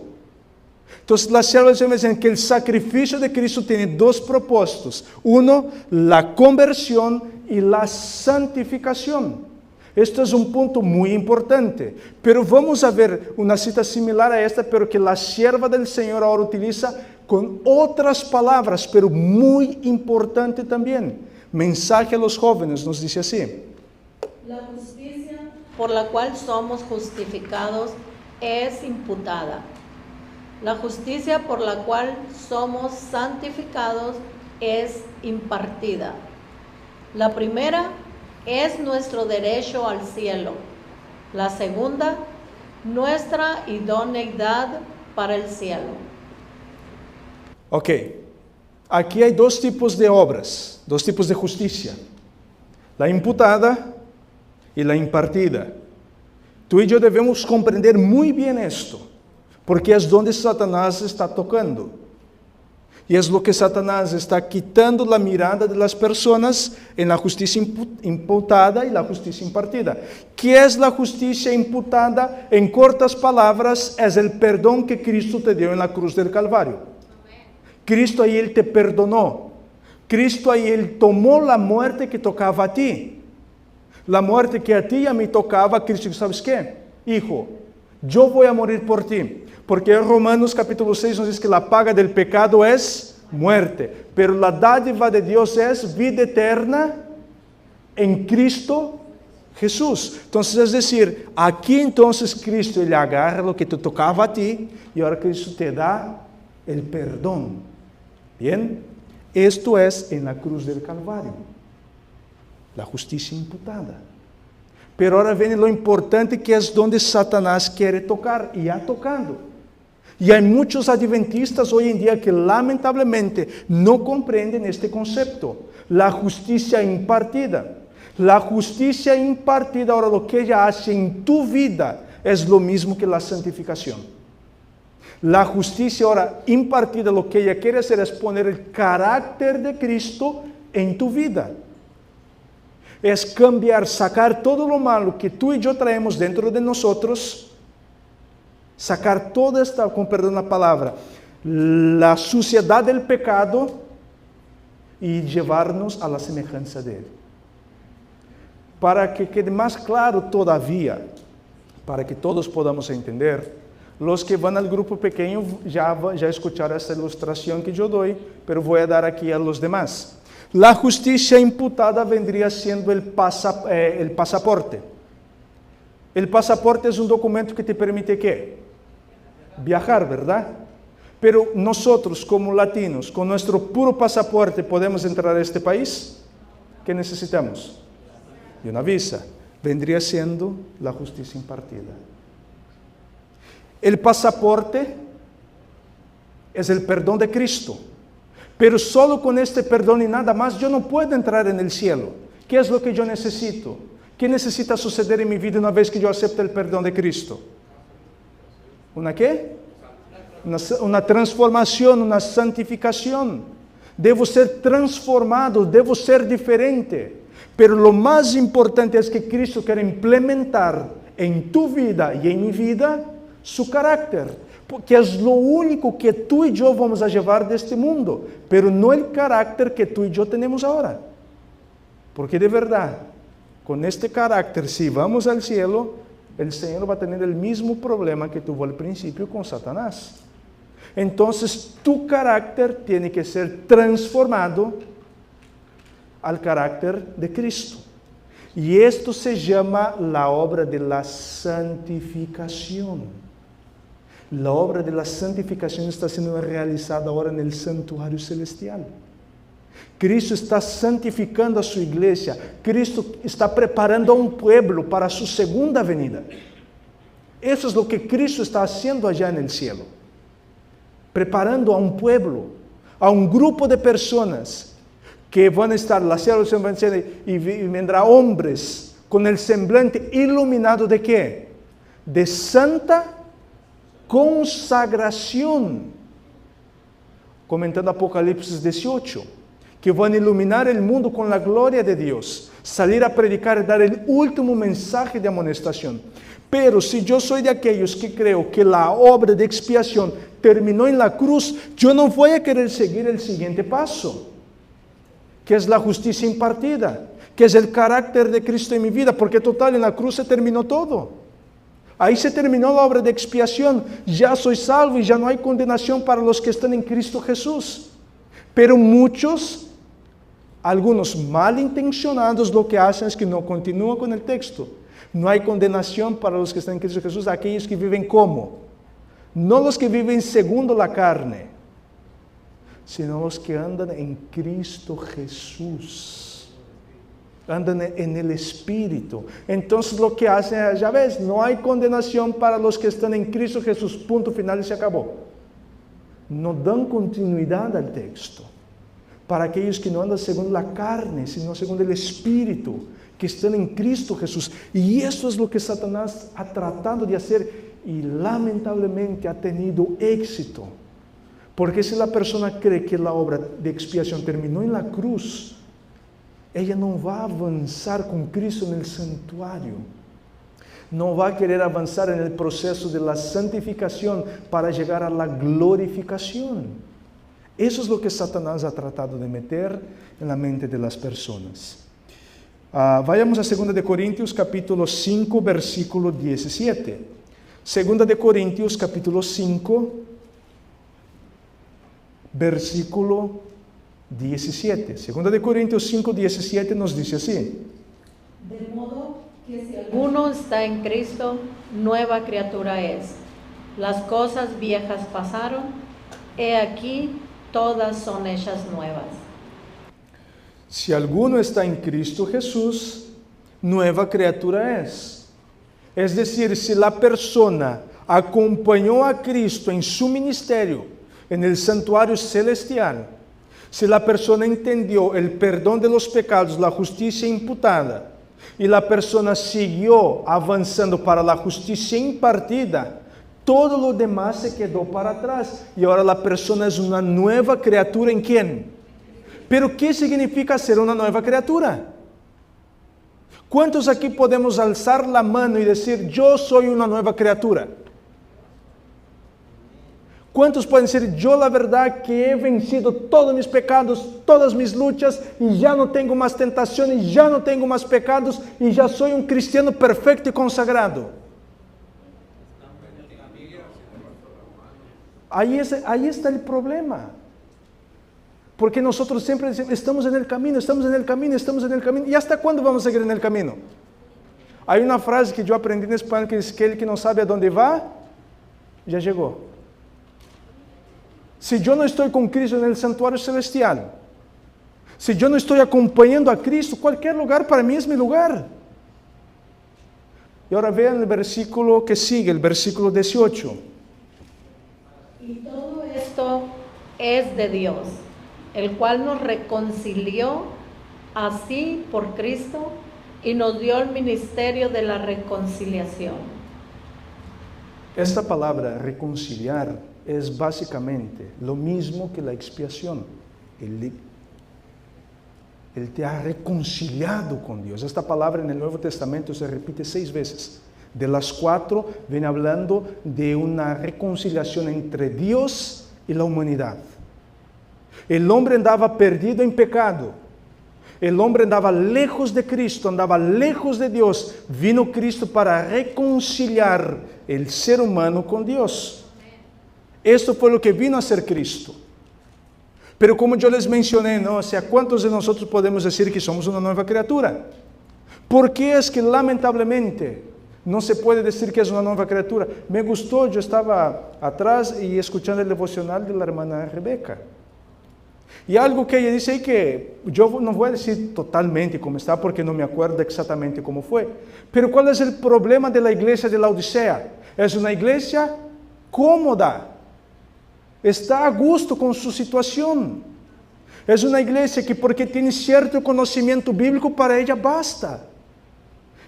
Entonces, las siervas del Señor dicen que el sacrificio de Cristo tiene dos propósitos. Uno, la conversión y la santificación. Esto es un punto muy importante. Pero vamos a ver una cita similar a esta, pero que la sierva del Señor ahora utiliza con otras palabras, pero muy importante también. Mensaje a los jóvenes nos dice así. La justicia por la cual somos justificados es imputada. La justicia por la cual somos santificados es impartida. La primera es nuestro derecho al cielo. La segunda, nuestra idoneidad para el cielo. Ok, aquí hay dos tipos de obras, dos tipos de justicia. La imputada y la impartida. Tú y yo debemos comprender muy bien esto, porque es donde Satanás está tocando. Y es lo que Satanás está quitando la mirada de las personas en la justicia imputada y la justicia impartida. ¿Qué es la justicia imputada? En cortas palabras, es el perdón que Cristo te dio en la cruz del Calvario. Cristo ahí Él te perdonó. Cristo ahí Él tomó la muerte que tocaba a ti. La muerte que a ti y a mí tocaba, Cristo, ¿sabes qué? Hijo, yo voy a morir por ti. Porque en Romanos capítulo 6 nos dice que la paga del pecado es muerte. Pero la dádiva de Dios es vida eterna en Cristo Jesús. Entonces, es decir, aquí entonces Cristo Él agarra lo que te tocaba a ti y ahora Cristo te da el perdón. Bien, esto es en la cruz del Calvario, la justicia imputada. Pero ahora viene lo importante, que es donde Satanás quiere tocar y ha tocado. Y hay muchos adventistas hoy en día que lamentablemente no comprenden este concepto, la justicia impartida. La justicia impartida, ahora lo que ella hace en tu vida es lo mismo que la santificación. La justicia ahora impartida, lo que ella quiere hacer es poner el carácter de Cristo en tu vida. Es cambiar, sacar todo lo malo que tú y yo traemos dentro de nosotros, sacar toda esta, con perdón la palabra, la suciedad del pecado y llevarnos a la semejanza de Él. Para que quede más claro todavía, para que todos podamos entender, los que van al grupo pequeño ya escucharon esta ilustración que yo doy, pero voy a dar aquí a los demás. La justicia imputada vendría siendo el pasaporte. El pasaporte es un documento que te permite ¿qué? Viajar, ¿verdad? Pero nosotros como latinos, con nuestro puro pasaporte, ¿podemos entrar a este país? ¿Qué necesitamos? Y una visa. Vendría siendo la justicia impartida. El pasaporte es el perdón de Cristo. Pero solo con este perdón y nada más yo no puedo entrar en el cielo. ¿Qué es lo que yo necesito? ¿Qué necesita suceder en mi vida una vez que yo acepto el perdón de Cristo? ¿Una qué? Una transformación, una santificación. Debo ser transformado, debo ser diferente. Pero lo más importante es que Cristo quiere implementar en tu vida y en mi vida su carácter, porque es lo único que tú y yo vamos a llevar de este mundo, pero no el carácter que tú y yo tenemos ahora. Porque de verdad, con este carácter, si vamos al cielo, el Señor va a tener el mismo problema que tuvo al principio con Satanás. Entonces, tu carácter tiene que ser transformado al carácter de Cristo. Y esto se llama la obra de la santificación. La obra de la santificación está siendo realizada ahora en el santuario celestial. Cristo está santificando a su iglesia. Cristo está preparando a un pueblo para su segunda venida. Eso es lo que Cristo está haciendo allá en el cielo. Preparando a un pueblo, a un grupo de personas que van a estar, la cielo y vendrá hombres con el semblante iluminado de ¿qué? De santa consagración. Comentando Apocalipsis 18, que van a iluminar el mundo con la gloria de Dios, salir a predicar y dar el último mensaje de amonestación. Pero si yo soy de aquellos que creo que la obra de expiación terminó en la cruz, yo no voy a querer seguir el siguiente paso, que es la justicia impartida, que es el carácter de Cristo en mi vida, porque total, en la cruz se terminó todo. Ahí se terminó la obra de expiación, ya soy salvo y ya no hay condenación para los que están en Cristo Jesús. Pero muchos, algunos malintencionados, lo que hacen es que no continúan con el texto. No hay condenación para los que están en Cristo Jesús, aquellos que viven ¿cómo? No los que viven segundo la carne, sino los que andan en Cristo Jesús, andan en el Espíritu. Entonces lo que hacen es, ya ves, no hay condenación para los que están en Cristo Jesús, punto final y se acabó. No dan continuidad al texto. Para aquellos que no andan según la carne, sino según el Espíritu, que están en Cristo Jesús. Y eso es lo que Satanás ha tratado de hacer y lamentablemente ha tenido éxito. Porque si la persona cree que la obra de expiación terminó en la cruz, ella no va a avanzar con Cristo en el santuario. No va a querer avanzar en el proceso de la santificación para llegar a la glorificación. Eso es lo que Satanás ha tratado de meter en la mente de las personas. Vayamos a 2 de Corintios capítulo 5, versículo 17. 2 de Corintios capítulo 5, versículo 17. 2 de Corintios 5, 17 nos dice así. De modo que si alguno está en Cristo, nueva criatura es. Las cosas viejas pasaron, he aquí, todas son hechas nuevas. Si alguno está en Cristo Jesús, nueva criatura es. Es decir, si la persona acompañó a Cristo en su ministerio, en el santuario celestial, si la persona entendió el perdón de los pecados, la justicia imputada, y la persona siguió avanzando para la justicia impartida, todo lo demás se quedó para atrás. Y ahora la persona es una nueva criatura ¿en quién? Pero ¿qué significa ser una nueva criatura? ¿Cuántos aquí podemos alzar la mano y decir, yo soy una nueva criatura? ¿Cuántos pueden decir, yo la verdad que he vencido todos mis pecados, todas mis luchas, y ya no tengo más tentaciones, ya no tengo más pecados, y ya soy un cristiano perfecto y consagrado? Ahí está el problema. Porque nosotros siempre decimos, estamos en el camino, estamos en el camino, estamos en el camino. ¿Y hasta cuándo vamos a seguir en el camino? Hay una frase que yo aprendí en español que dice que el que no sabe a dónde va, ya llegó. Si yo no estoy con Cristo en el santuario celestial, si yo no estoy acompañando a Cristo, cualquier lugar para mí es mi lugar. Y ahora vean el versículo que sigue, el versículo 18. Y todo esto es de Dios, el cual nos reconcilió así por Cristo y nos dio el ministerio de la reconciliación. Esta palabra reconciliar es básicamente lo mismo que la expiación. Él te ha reconciliado con Dios. Esta palabra en el Nuevo Testamento se repite 6 veces. De las 4 viene hablando de una reconciliación entre Dios y la humanidad. El hombre andaba perdido en pecado. El hombre andaba lejos de Cristo, andaba lejos de Dios. Vino Cristo para reconciliar el ser humano con Dios. Esto fue lo que vino a hacer Cristo. Pero como yo les mencioné, ¿no? O sea, ¿cuántos de nosotros podemos decir que somos una nueva criatura? ¿Por qué es que lamentablemente no se puede decir que es una nueva criatura? Me gustó, yo estaba atrás y escuchando el devocional de la hermana Rebeca. Y algo que ella dice ahí que yo no voy a decir totalmente cómo está porque no me acuerdo exactamente cómo fue. Pero ¿cuál es el problema de la iglesia de la Odisea? Es una iglesia cómoda. Está a gusto con su situación. Es una iglesia que porque tiene cierto conocimiento bíblico para ella basta.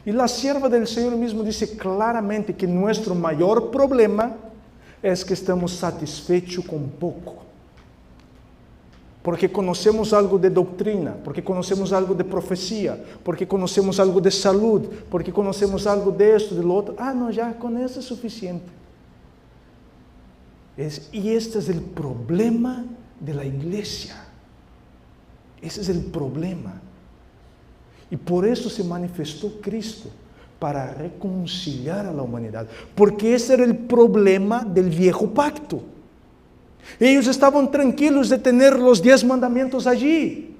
Y la sierva del Señor mismo dice claramente que nuestro mayor problema es que estamos satisfechos con poco. Porque conocemos algo de doctrina, porque conocemos algo de profecía, porque conocemos algo de salud, porque conocemos algo de esto, de lo otro. No, ya con eso es suficiente. Y este es el problema de la iglesia. Ese es el problema. Y por eso se manifestó Cristo, para reconciliar a la humanidad. Porque ese era el problema del viejo pacto. Ellos estaban tranquilos de tener los 10 mandamientos allí.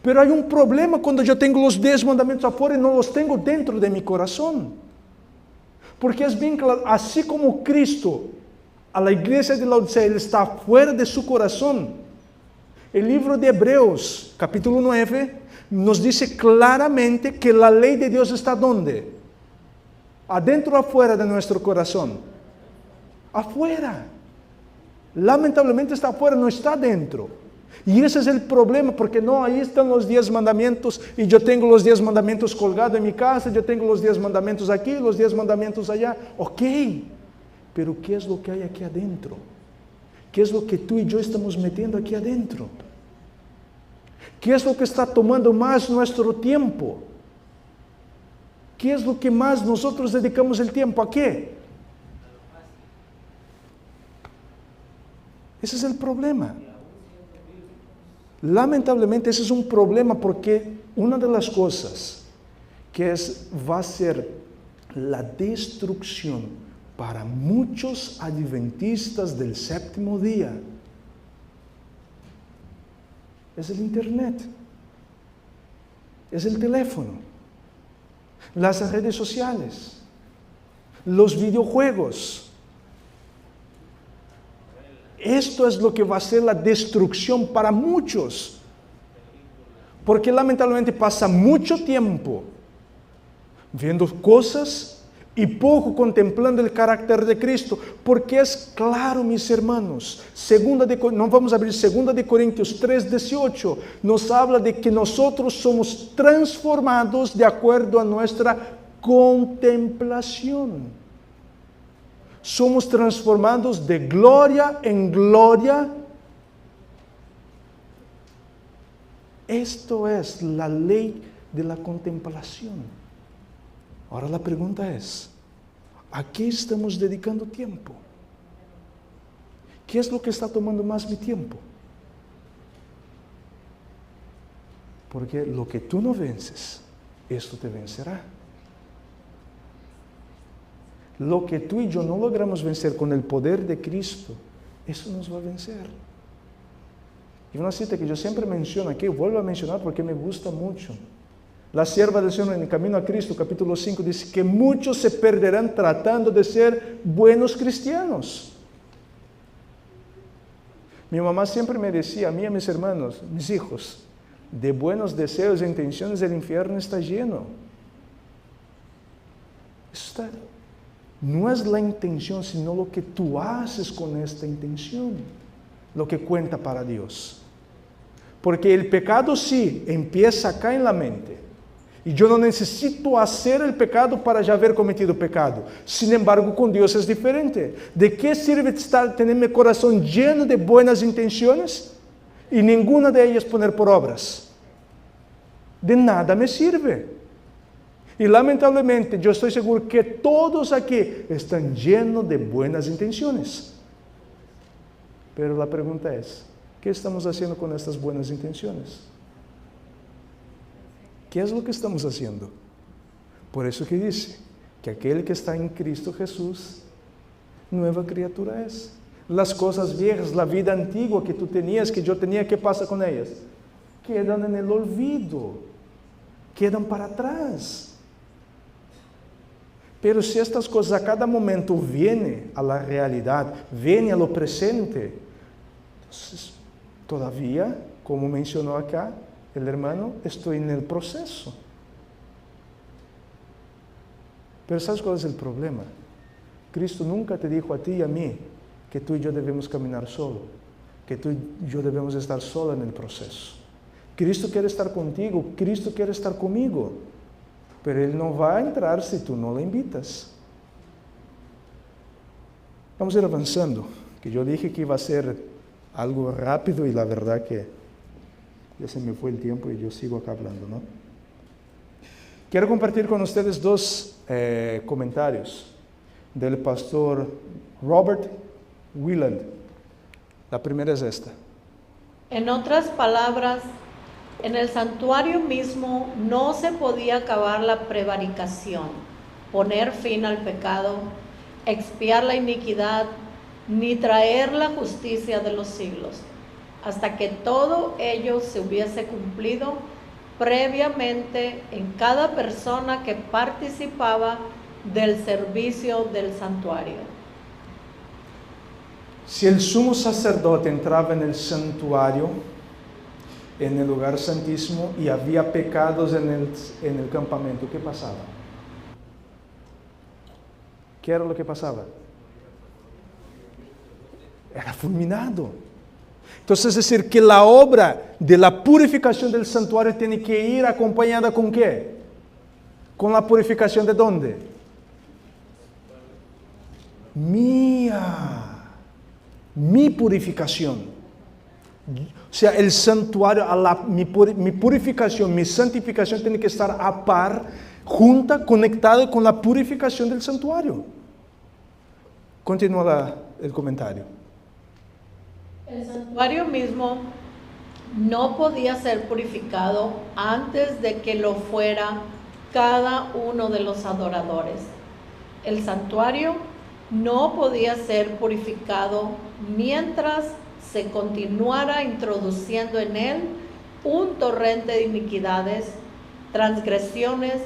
Pero hay un problema cuando yo tengo los 10 mandamientos afuera y no los tengo dentro de mi corazón. Porque es bien claro, así como Cristo, a la iglesia de la Odisea, Él está fuera de su corazón. El libro de Hebreos, capítulo 9, nos dice claramente que la ley de Dios está ¿dónde? ¿Adentro o afuera de nuestro corazón? Afuera. Lamentablemente está afuera, no está dentro. Y ese es el problema, porque no, ahí están los 10 mandamientos y yo tengo los 10 mandamientos colgados en mi casa, yo tengo los 10 mandamientos aquí, los 10 mandamientos allá. Ok, pero ¿qué es lo que hay aquí adentro? ¿Qué es lo que tú y yo estamos metiendo aquí adentro? ¿Qué es lo que está tomando más nuestro tiempo? ¿Qué es lo que más nosotros dedicamos el tiempo? ¿A qué? Ese es el problema. Lamentablemente ese es un problema porque una de las cosas que va a ser la destrucción para muchos adventistas del séptimo día es el internet, es el teléfono, las redes sociales, los videojuegos. Esto es lo que va a ser la destrucción para muchos. Porque lamentablemente pasa mucho tiempo viendo cosas y poco contemplando el carácter de Cristo. Porque es claro, mis hermanos, no vamos a abrir 2 de Corintios 3:18, nos habla de que nosotros somos transformados de acuerdo a nuestra contemplación. Somos transformados de gloria en gloria. Esto es la ley de la contemplación. Ahora la pregunta es, ¿a qué estamos dedicando tiempo? ¿Qué es lo que está tomando más mi tiempo? Porque lo que tú no vences, esto te vencerá. Lo que tú y yo no logramos vencer con el poder de Cristo, eso nos va a vencer. Y una cita que yo siempre menciono aquí, vuelvo a mencionar porque me gusta mucho. La sierva del Señor en el Camino a Cristo, capítulo 5, dice que muchos se perderán tratando de ser buenos cristianos. Mi mamá siempre me decía, a mí y a mis hermanos, mis hijos, de buenos deseos e intenciones el infierno está lleno. No es la intención, sino lo que tú haces con esta intención, lo que cuenta para Dios. Porque el pecado sí empieza acá en la mente. Y yo no necesito hacer el pecado para ya haber cometido pecado. Sin embargo, con Dios es diferente. ¿De qué sirve tener mi corazón lleno de buenas intenciones y ninguna de ellas poner por obras? De nada me sirve. Y lamentablemente yo estoy seguro que todos aquí están llenos de buenas intenciones. Pero la pregunta es, ¿qué estamos haciendo con estas buenas intenciones? ¿Qué es lo que estamos haciendo? Por eso que dice que aquel que está en Cristo Jesús, nueva criatura es. Las cosas viejas, la vida antigua que tú tenías, que yo tenía, ¿qué pasa con ellas? Quedan en el olvido, quedan para atrás. Pero si estas cosas a cada momento vienen a la realidad, vienen a lo presente, entonces todavía, como mencionó acá el hermano, estoy en el proceso. Pero ¿sabes cuál es el problema? Cristo nunca te dijo a ti y a mí que tú y yo debemos caminar solo, que tú y yo debemos estar solo en el proceso. Cristo quiere estar contigo, Cristo quiere estar conmigo, pero Él no va a entrar si tú no le invitas. Vamos a ir avanzando, que yo dije que iba a ser algo rápido y la verdad que ya se me fue el tiempo y yo sigo acá hablando, ¿no? Quiero compartir con ustedes dos comentarios del pastor Robert Wieland. La primera es esta. En otras palabras, en el santuario mismo no se podía acabar la prevaricación, poner fin al pecado, expiar la iniquidad, ni traer la justicia de los siglos, hasta que todo ello se hubiese cumplido previamente en cada persona que participaba del servicio del santuario. Si el sumo sacerdote entraba en el santuario, en el lugar santísimo, y había pecados en el campamento, ¿qué pasaba? ¿Qué era lo que pasaba? Era fulminado. Entonces, es decir, que la obra de la purificación del santuario tiene que ir acompañada ¿con qué? ¿Con la purificación de dónde? Mi purificación. O sea, el santuario, mi purificación, mi santificación tiene que estar a par, junta, conectada con la purificación del santuario. Continúa el comentario. El santuario mismo no podía ser purificado antes de que lo fuera cada uno de los adoradores. El santuario no podía ser purificado mientras se continuara introduciendo en él un torrente de iniquidades, transgresiones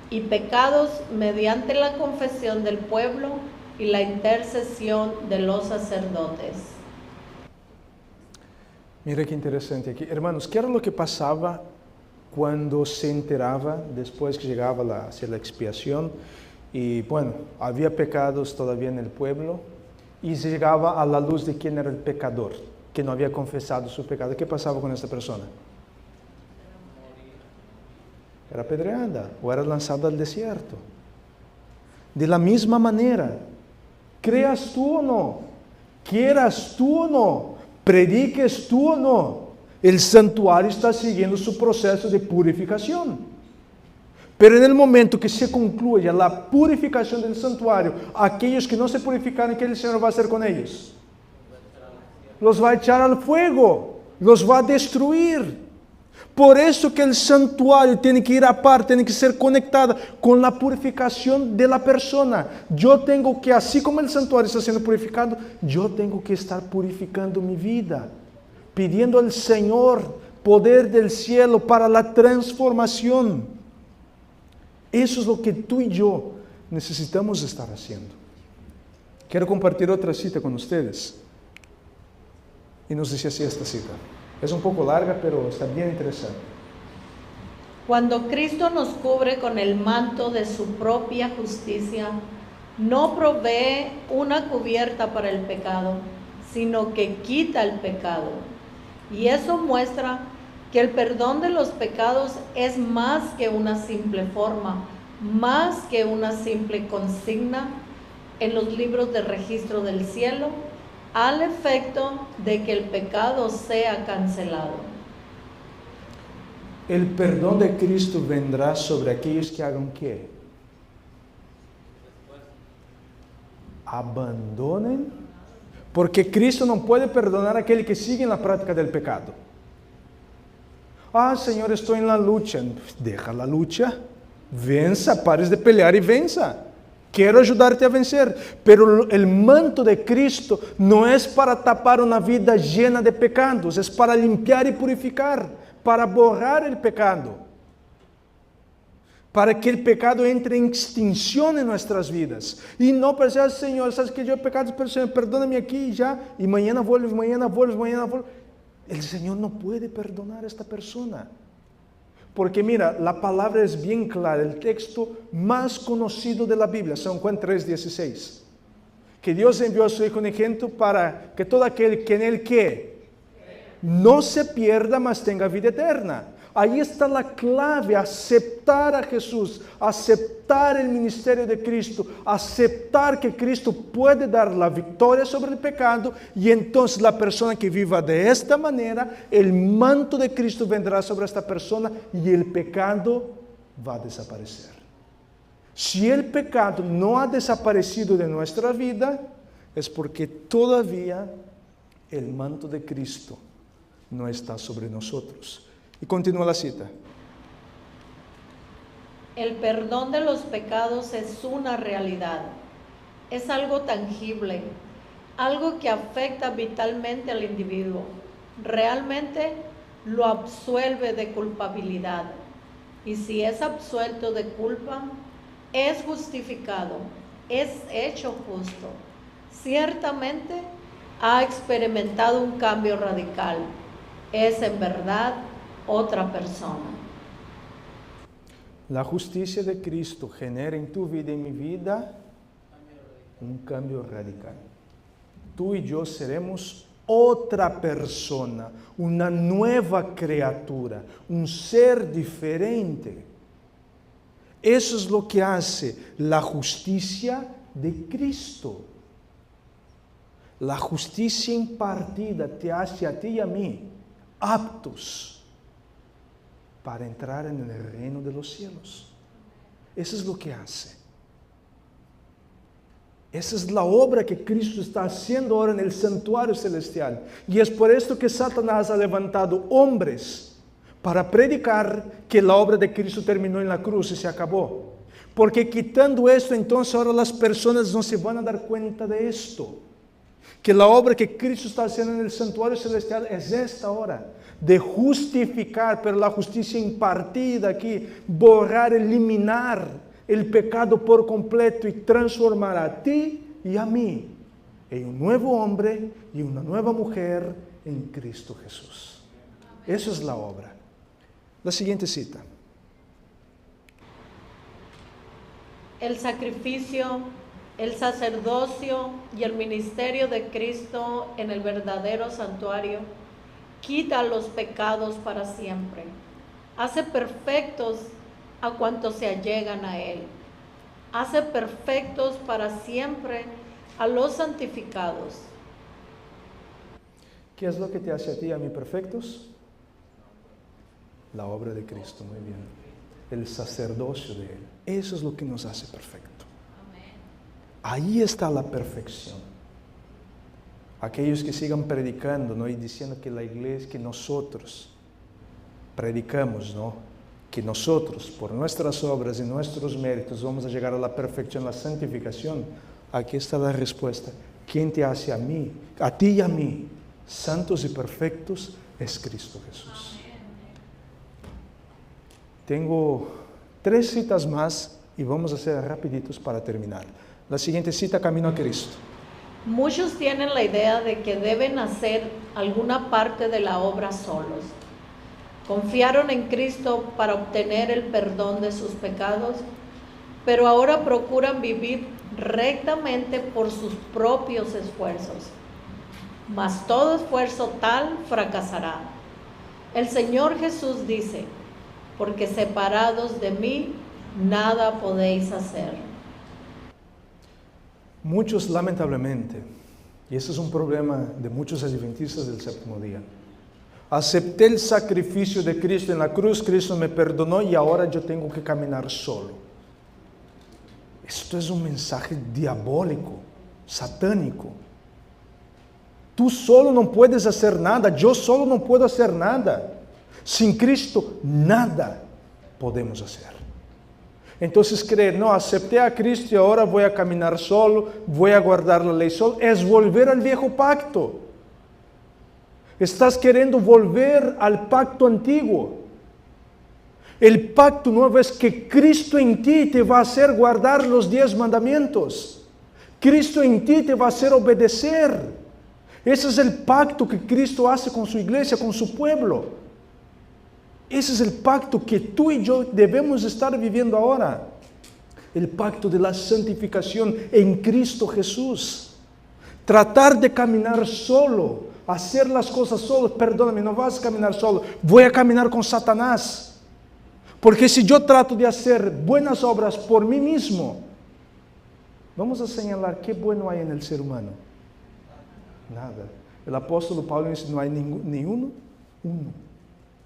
y pecados mediante la confesión del pueblo y la intercesión de los sacerdotes. Mira qué interesante aquí. Hermanos, ¿qué era lo que pasaba cuando se enteraba, después que llegaba hacia la expiación? Y bueno, había pecados todavía en el pueblo y se llegaba a la luz de quién era el pecador, que no había confesado su pecado. ¿Qué pasaba con esta persona? Era apedreada o era lanzada al desierto. De la misma manera, creas tú o no, quieras tú o no, prediques tú o no, el santuario está siguiendo su proceso de purificación. Pero en el momento que se concluya la purificación del santuario, aquellos que no se purificaron, ¿qué el Señor va a hacer con ellos? Los va a echar al fuego, los va a destruir. Por eso que el santuario tiene que ir aparte, tiene que ser conectado con la purificación de la persona. Yo tengo que, así como el santuario está siendo purificado, yo tengo que estar purificando mi vida, pidiendo al Señor poder del cielo para la transformación. Eso es lo que tú y yo necesitamos estar haciendo. Quiero compartir otra cita con ustedes. Y nos dice así esta cita. Es un poco larga, pero está bien interesante. Cuando Cristo nos cubre con el manto de su propia justicia, no provee una cubierta para el pecado, sino que quita el pecado. Y eso muestra que el perdón de los pecados es más que una simple forma, más que una simple consigna en los libros de registro del cielo, al efecto de que el pecado sea cancelado. El perdón de Cristo vendrá sobre aquellos que hagan ¿qué? Abandonen. Porque Cristo no puede perdonar a aquel que sigue en la práctica del pecado. Ah, Señor, estoy en la lucha. Deja la lucha. Venza, pares de pelear y venza. Quiero ayudarte a vencer. Pero el manto de Cristo no es para tapar una vida llena de pecados, es para limpiar y purificar, para borrar el pecado, para que el pecado entre en extinción en nuestras vidas. Y no pensar, Señor, sabes que yo he pecado, pero Señor, perdóname aquí y ya, y mañana vuelves, mañana vuelves, mañana vuelves. El Señor no puede perdonar a esta persona. Porque mira, la palabra es bien clara, el texto más conocido de la Biblia, San Juan 3:16. Que Dios envió a su Hijo unigénito para que todo aquel que en él ¿qué? No se pierda, mas tenga vida eterna. Ahí está la clave, aceptar a Jesús, aceptar el ministerio de Cristo, aceptar que Cristo puede dar la victoria sobre el pecado, y entonces la persona que viva de esta manera, el manto de Cristo vendrá sobre esta persona y el pecado va a desaparecer. Si el pecado no ha desaparecido de nuestra vida, es porque todavía el manto de Cristo no está sobre nosotros. Y continúa la cita. El perdón de los pecados es una realidad, es algo tangible, algo que afecta vitalmente al individuo. Realmente lo absuelve de culpabilidad. Y si es absuelto de culpa, es justificado, es hecho justo. Ciertamente ha experimentado un cambio radical. Es en verdad otra persona. La justicia de Cristo genera en tu vida y en mi vida un cambio radical. Tú y yo seremos otra persona, una nueva criatura, un ser diferente. Eso es lo que hace la justicia de Cristo. La justicia impartida te hace a ti y a mí aptos para entrar en el reino de los cielos. Eso es lo que hace. Esa es la obra que Cristo está haciendo ahora en el santuario celestial. Y es por esto que Satanás ha levantado hombres para predicar que la obra de Cristo terminó en la cruz y se acabó. Porque quitando esto, entonces ahora las personas no se van a dar cuenta de esto. Que la obra que Cristo está haciendo en el santuario celestial es esta hora, de justificar, pero la justicia impartida aquí, borrar, eliminar el pecado por completo y transformar a ti y a mí en un nuevo hombre y una nueva mujer en Cristo Jesús. Eso es la obra. La siguiente cita. El sacrificio, el sacerdocio y el ministerio de Cristo en el verdadero santuario quita los pecados para siempre. Hace perfectos a cuantos se allegan a Él. Hace perfectos para siempre a los santificados. ¿Qué es lo que te hace a ti y a mí perfectos? La obra de Cristo, muy bien. El sacerdocio de Él. Eso es lo que nos hace perfecto. Ahí está la perfección. Aquellos que sigan predicando, ¿no? Y diciendo que la iglesia, que nosotros predicamos, ¿no? Que nosotros, por nuestras obras y nuestros méritos, vamos a llegar a la perfección, la santificación. Aquí está la respuesta. ¿Quién te hace a mí, a ti y a mí, santos y perfectos? Es Cristo Jesús. Tengo 3 citas más y vamos a hacer rapiditos para terminar. La siguiente cita, camino a Cristo. Muchos tienen la idea de que deben hacer alguna parte de la obra solos. Confiaron en Cristo para obtener el perdón de sus pecados, pero ahora procuran vivir rectamente por sus propios esfuerzos. Mas todo esfuerzo tal fracasará. El Señor Jesús dice: porque separados de mí, nada podéis hacer. Muchos, lamentablemente, y ese es un problema de muchos adventistas del séptimo día, acepté el sacrificio de Cristo en la cruz, Cristo me perdonó y ahora yo tengo que caminar solo. Esto es un mensaje diabólico, satánico. Tú solo no puedes hacer nada, yo solo no puedo hacer nada. Sin Cristo, nada podemos hacer. Entonces creer, no, acepté a Cristo y ahora voy a caminar solo, voy a guardar la ley solo, es volver al viejo pacto. Estás queriendo volver al pacto antiguo. El pacto nuevo es que Cristo en ti te va a hacer guardar los 10 mandamientos. Cristo en ti te va a hacer obedecer. Ese es el pacto que Cristo hace con su iglesia, con su pueblo. Ese es el pacto que tú y yo debemos estar viviendo ahora. El pacto de la santificación en Cristo Jesús. Tratar de caminar solo, hacer las cosas solo. Perdóname, no vas a caminar solo. Voy a caminar con Satanás. Porque si yo trato de hacer buenas obras por mí mismo, vamos a señalar qué bueno hay en el ser humano. Nada. El apóstol Pablo dice, no hay ni uno.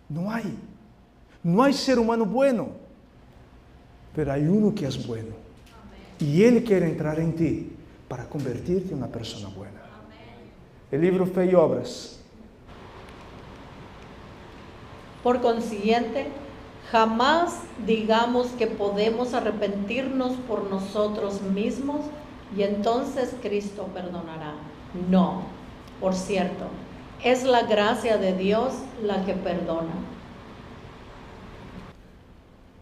No hay. No hay ser humano bueno. Pero hay uno que es bueno. Y Él quiere entrar en ti para convertirte en una persona buena. El libro Fe y Obras. Por consiguiente, jamás digamos que podemos arrepentirnos por nosotros mismos y entonces Cristo perdonará. No, por cierto, es la gracia de Dios la que perdona.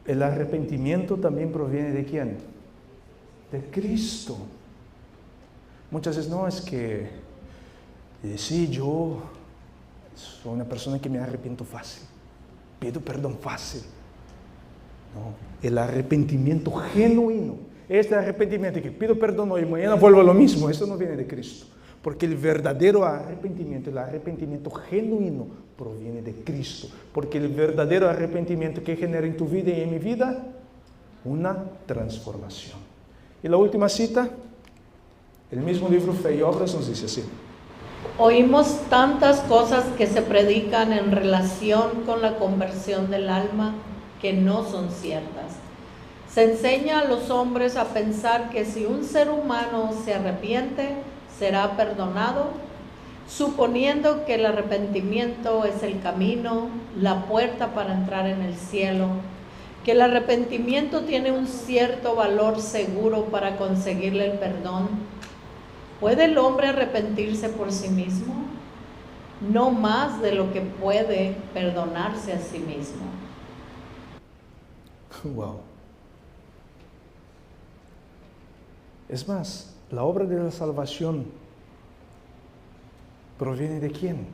El arrepentimiento también proviene ¿de quién? De Cristo. Muchas veces no es que, sí, yo soy una persona que me arrepiento fácil, pido perdón fácil. No, el arrepentimiento genuino, este arrepentimiento que pido perdón hoy y mañana vuelvo a lo mismo, eso no viene de Cristo. Porque el verdadero arrepentimiento, el arrepentimiento genuino, proviene de Cristo. Porque el verdadero arrepentimiento que genera en tu vida y en mi vida, una transformación. Y la última cita, el mismo libro Fe y Obras nos dice así. Oímos tantas cosas que se predican en relación con la conversión del alma que no son ciertas. Se enseña a los hombres a pensar que si un ser humano se arrepiente, será perdonado, suponiendo que el arrepentimiento es el camino, la puerta para entrar en el cielo, que el arrepentimiento tiene un cierto valor seguro para conseguirle el perdón. ¿Puede el hombre arrepentirse por sí mismo? No más de lo que puede perdonarse a sí mismo. Wow. Es más, la obra de la salvación proviene ¿de quién?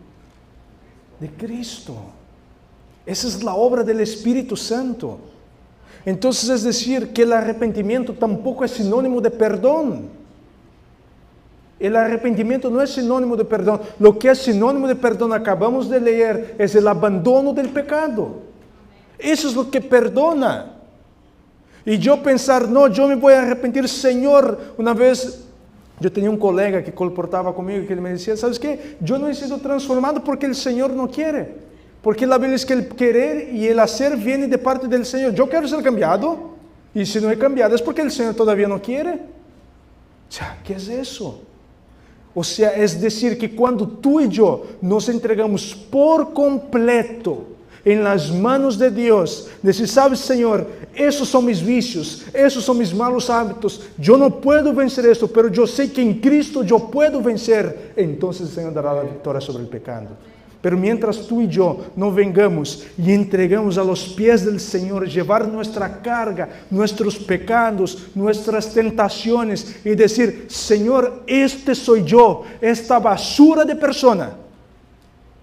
De Cristo. Esa es la obra del Espíritu Santo. Entonces es decir que el arrepentimiento tampoco es sinónimo de perdón. El arrepentimiento no es sinónimo de perdón. Lo que es sinónimo de perdón, acabamos de leer, es el abandono del pecado. Eso es lo que perdona. Y yo pensar, no, yo me voy a arrepentir, Señor. Una vez yo tenía un colega que colportaba conmigo y que me decía, ¿sabes qué? Yo no he sido transformado porque el Señor no quiere. Porque la Biblia dice que el querer y el hacer viene de parte del Señor. Yo quiero ser cambiado. Y si no he cambiado es porque el Señor todavía no quiere. O sea, ¿qué es eso? O sea, es decir que cuando tú y yo nos entregamos por completo en las manos de Dios, decir, sabes, Señor, esos son mis vicios, esos son mis malos hábitos, yo no puedo vencer esto, pero yo sé que en Cristo yo puedo vencer, entonces el Señor dará la victoria sobre el pecado. Pero mientras tú y yo no vengamos y entregamos a los pies del Señor, llevar nuestra carga, nuestros pecados, nuestras tentaciones y decir, Señor, este soy yo, esta basura de persona,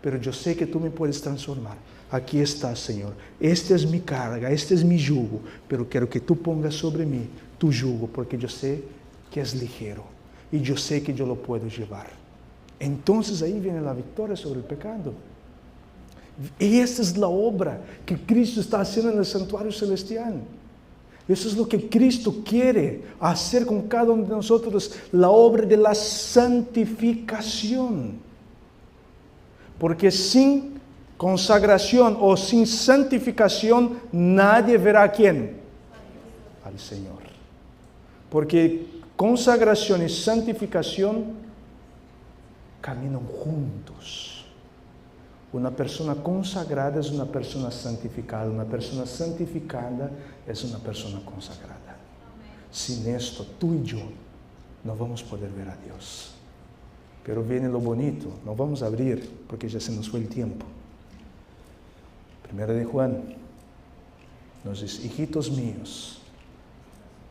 pero yo sé que tú me puedes transformar. Aquí está, Señor. Esta es mi carga, este es mi yugo, pero quiero que tú pongas sobre mí tu yugo, porque yo sé que es ligero y yo sé que yo lo puedo llevar. Entonces ahí viene la victoria sobre el pecado. Y esta es la obra que Cristo está haciendo en el santuario celestial. Eso es lo que Cristo quiere hacer con cada uno de nosotros, la obra de la santificación. Porque sin consagración o sin santificación, nadie verá a quién. Al Señor. Porque consagración y santificación caminan juntos. Una persona consagrada es una persona santificada. Una persona santificada es una persona consagrada. Sin esto, tú y yo no vamos a poder ver a Dios. Pero viene lo bonito. No vamos a abrir porque ya se nos fue el tiempo. Primera de Juan nos dice: hijitos míos,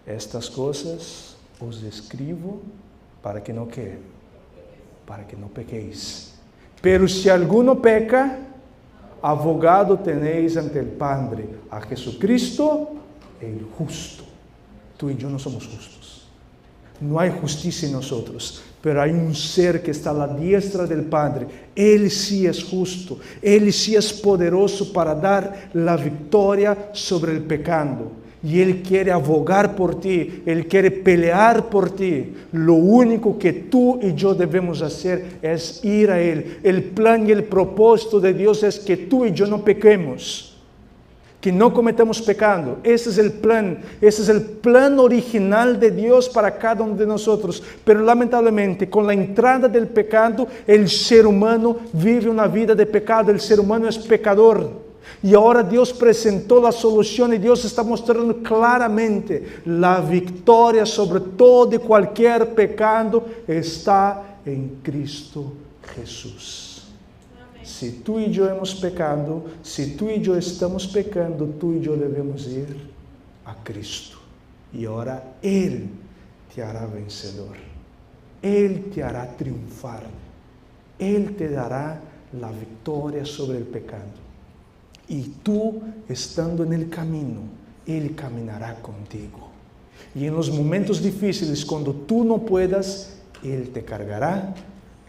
estas cosas os escribo para que no ¿qué? Para que no pequéis. Pero si alguno peca, abogado tenéis ante el Padre, a Jesucristo el justo. Tú y yo no somos justos. No hay justicia en nosotros, pero hay un ser que está a la diestra del Padre. Él sí es justo, Él sí es poderoso para dar la victoria sobre el pecado. Y Él quiere abogar por ti, Él quiere pelear por ti. Lo único que tú y yo debemos hacer es ir a Él. El plan y el propósito de Dios es que tú y yo no pequemos, que no cometamos pecado. Ese es el plan original de Dios para cada uno de nosotros. Pero lamentablemente, con la entrada del pecado, el ser humano vive una vida de pecado. El ser humano es pecador. Y ahora Dios presentó la solución y Dios está mostrando claramente la victoria sobre todo y cualquier pecado está en Cristo Jesús. Amén. Si tú y yo hemos pecado, si tú y yo estamos pecando, tú y yo debemos ir a Cristo. Y ahora Él te hará vencedor. Él te hará triunfar. Él te dará la victoria sobre el pecado. Y tú, estando en el camino, Él caminará contigo. Y en los momentos difíciles, cuando tú no puedas, Él te cargará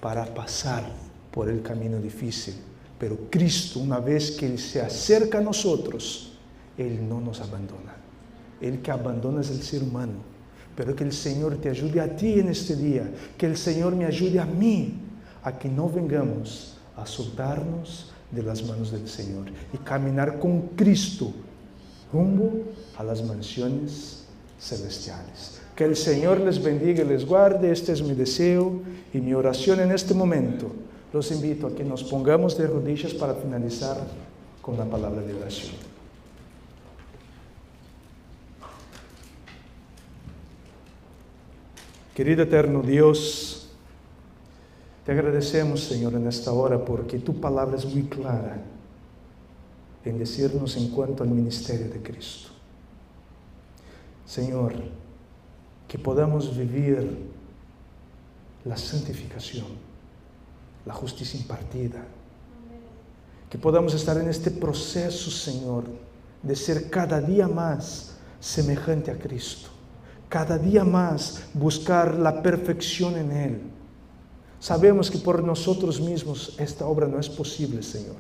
para pasar por el camino difícil. Pero Cristo, una vez que Él se acerca a nosotros, Él no nos abandona. El que abandona es el ser humano. Pero que el Señor te ayude a ti en este día. Que el Señor me ayude a mí a que no vengamos a soltarnos de las manos del Señor y caminar con Cristo rumbo a las mansiones celestiales. Que el Señor les bendiga y les guarde. Este es mi deseo y mi oración en este momento. Los invito a que nos pongamos de rodillas para finalizar con la palabra de oración. Querido eterno Dios, te agradecemos, Señor, en esta hora porque tu palabra es muy clara en decirnos en cuanto al ministerio de Cristo. Señor, que podamos vivir la santificación, la justicia impartida. Que podamos estar en este proceso, Señor, de ser cada día más semejante a Cristo. Cada día más buscar la perfección en Él. Sabemos que por nosotros mismos esta obra no es posible, Señor.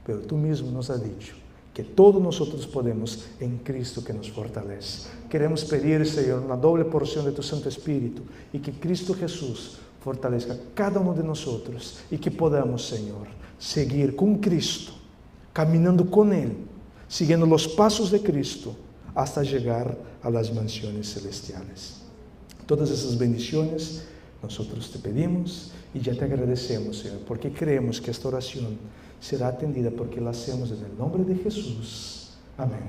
Pero tú mismo nos has dicho que todos nosotros podemos en Cristo que nos fortalece. Queremos pedir, Señor, una doble porción de tu Santo Espíritu y que Cristo Jesús fortalezca a cada uno de nosotros y que podamos, Señor, seguir con Cristo, caminando con Él, siguiendo los pasos de Cristo hasta llegar a las mansiones celestiales. Todas esas bendiciones nosotros te pedimos y ya te agradecemos, Señor, porque creemos que esta oración será atendida porque la hacemos en el nombre de Jesús. Amén.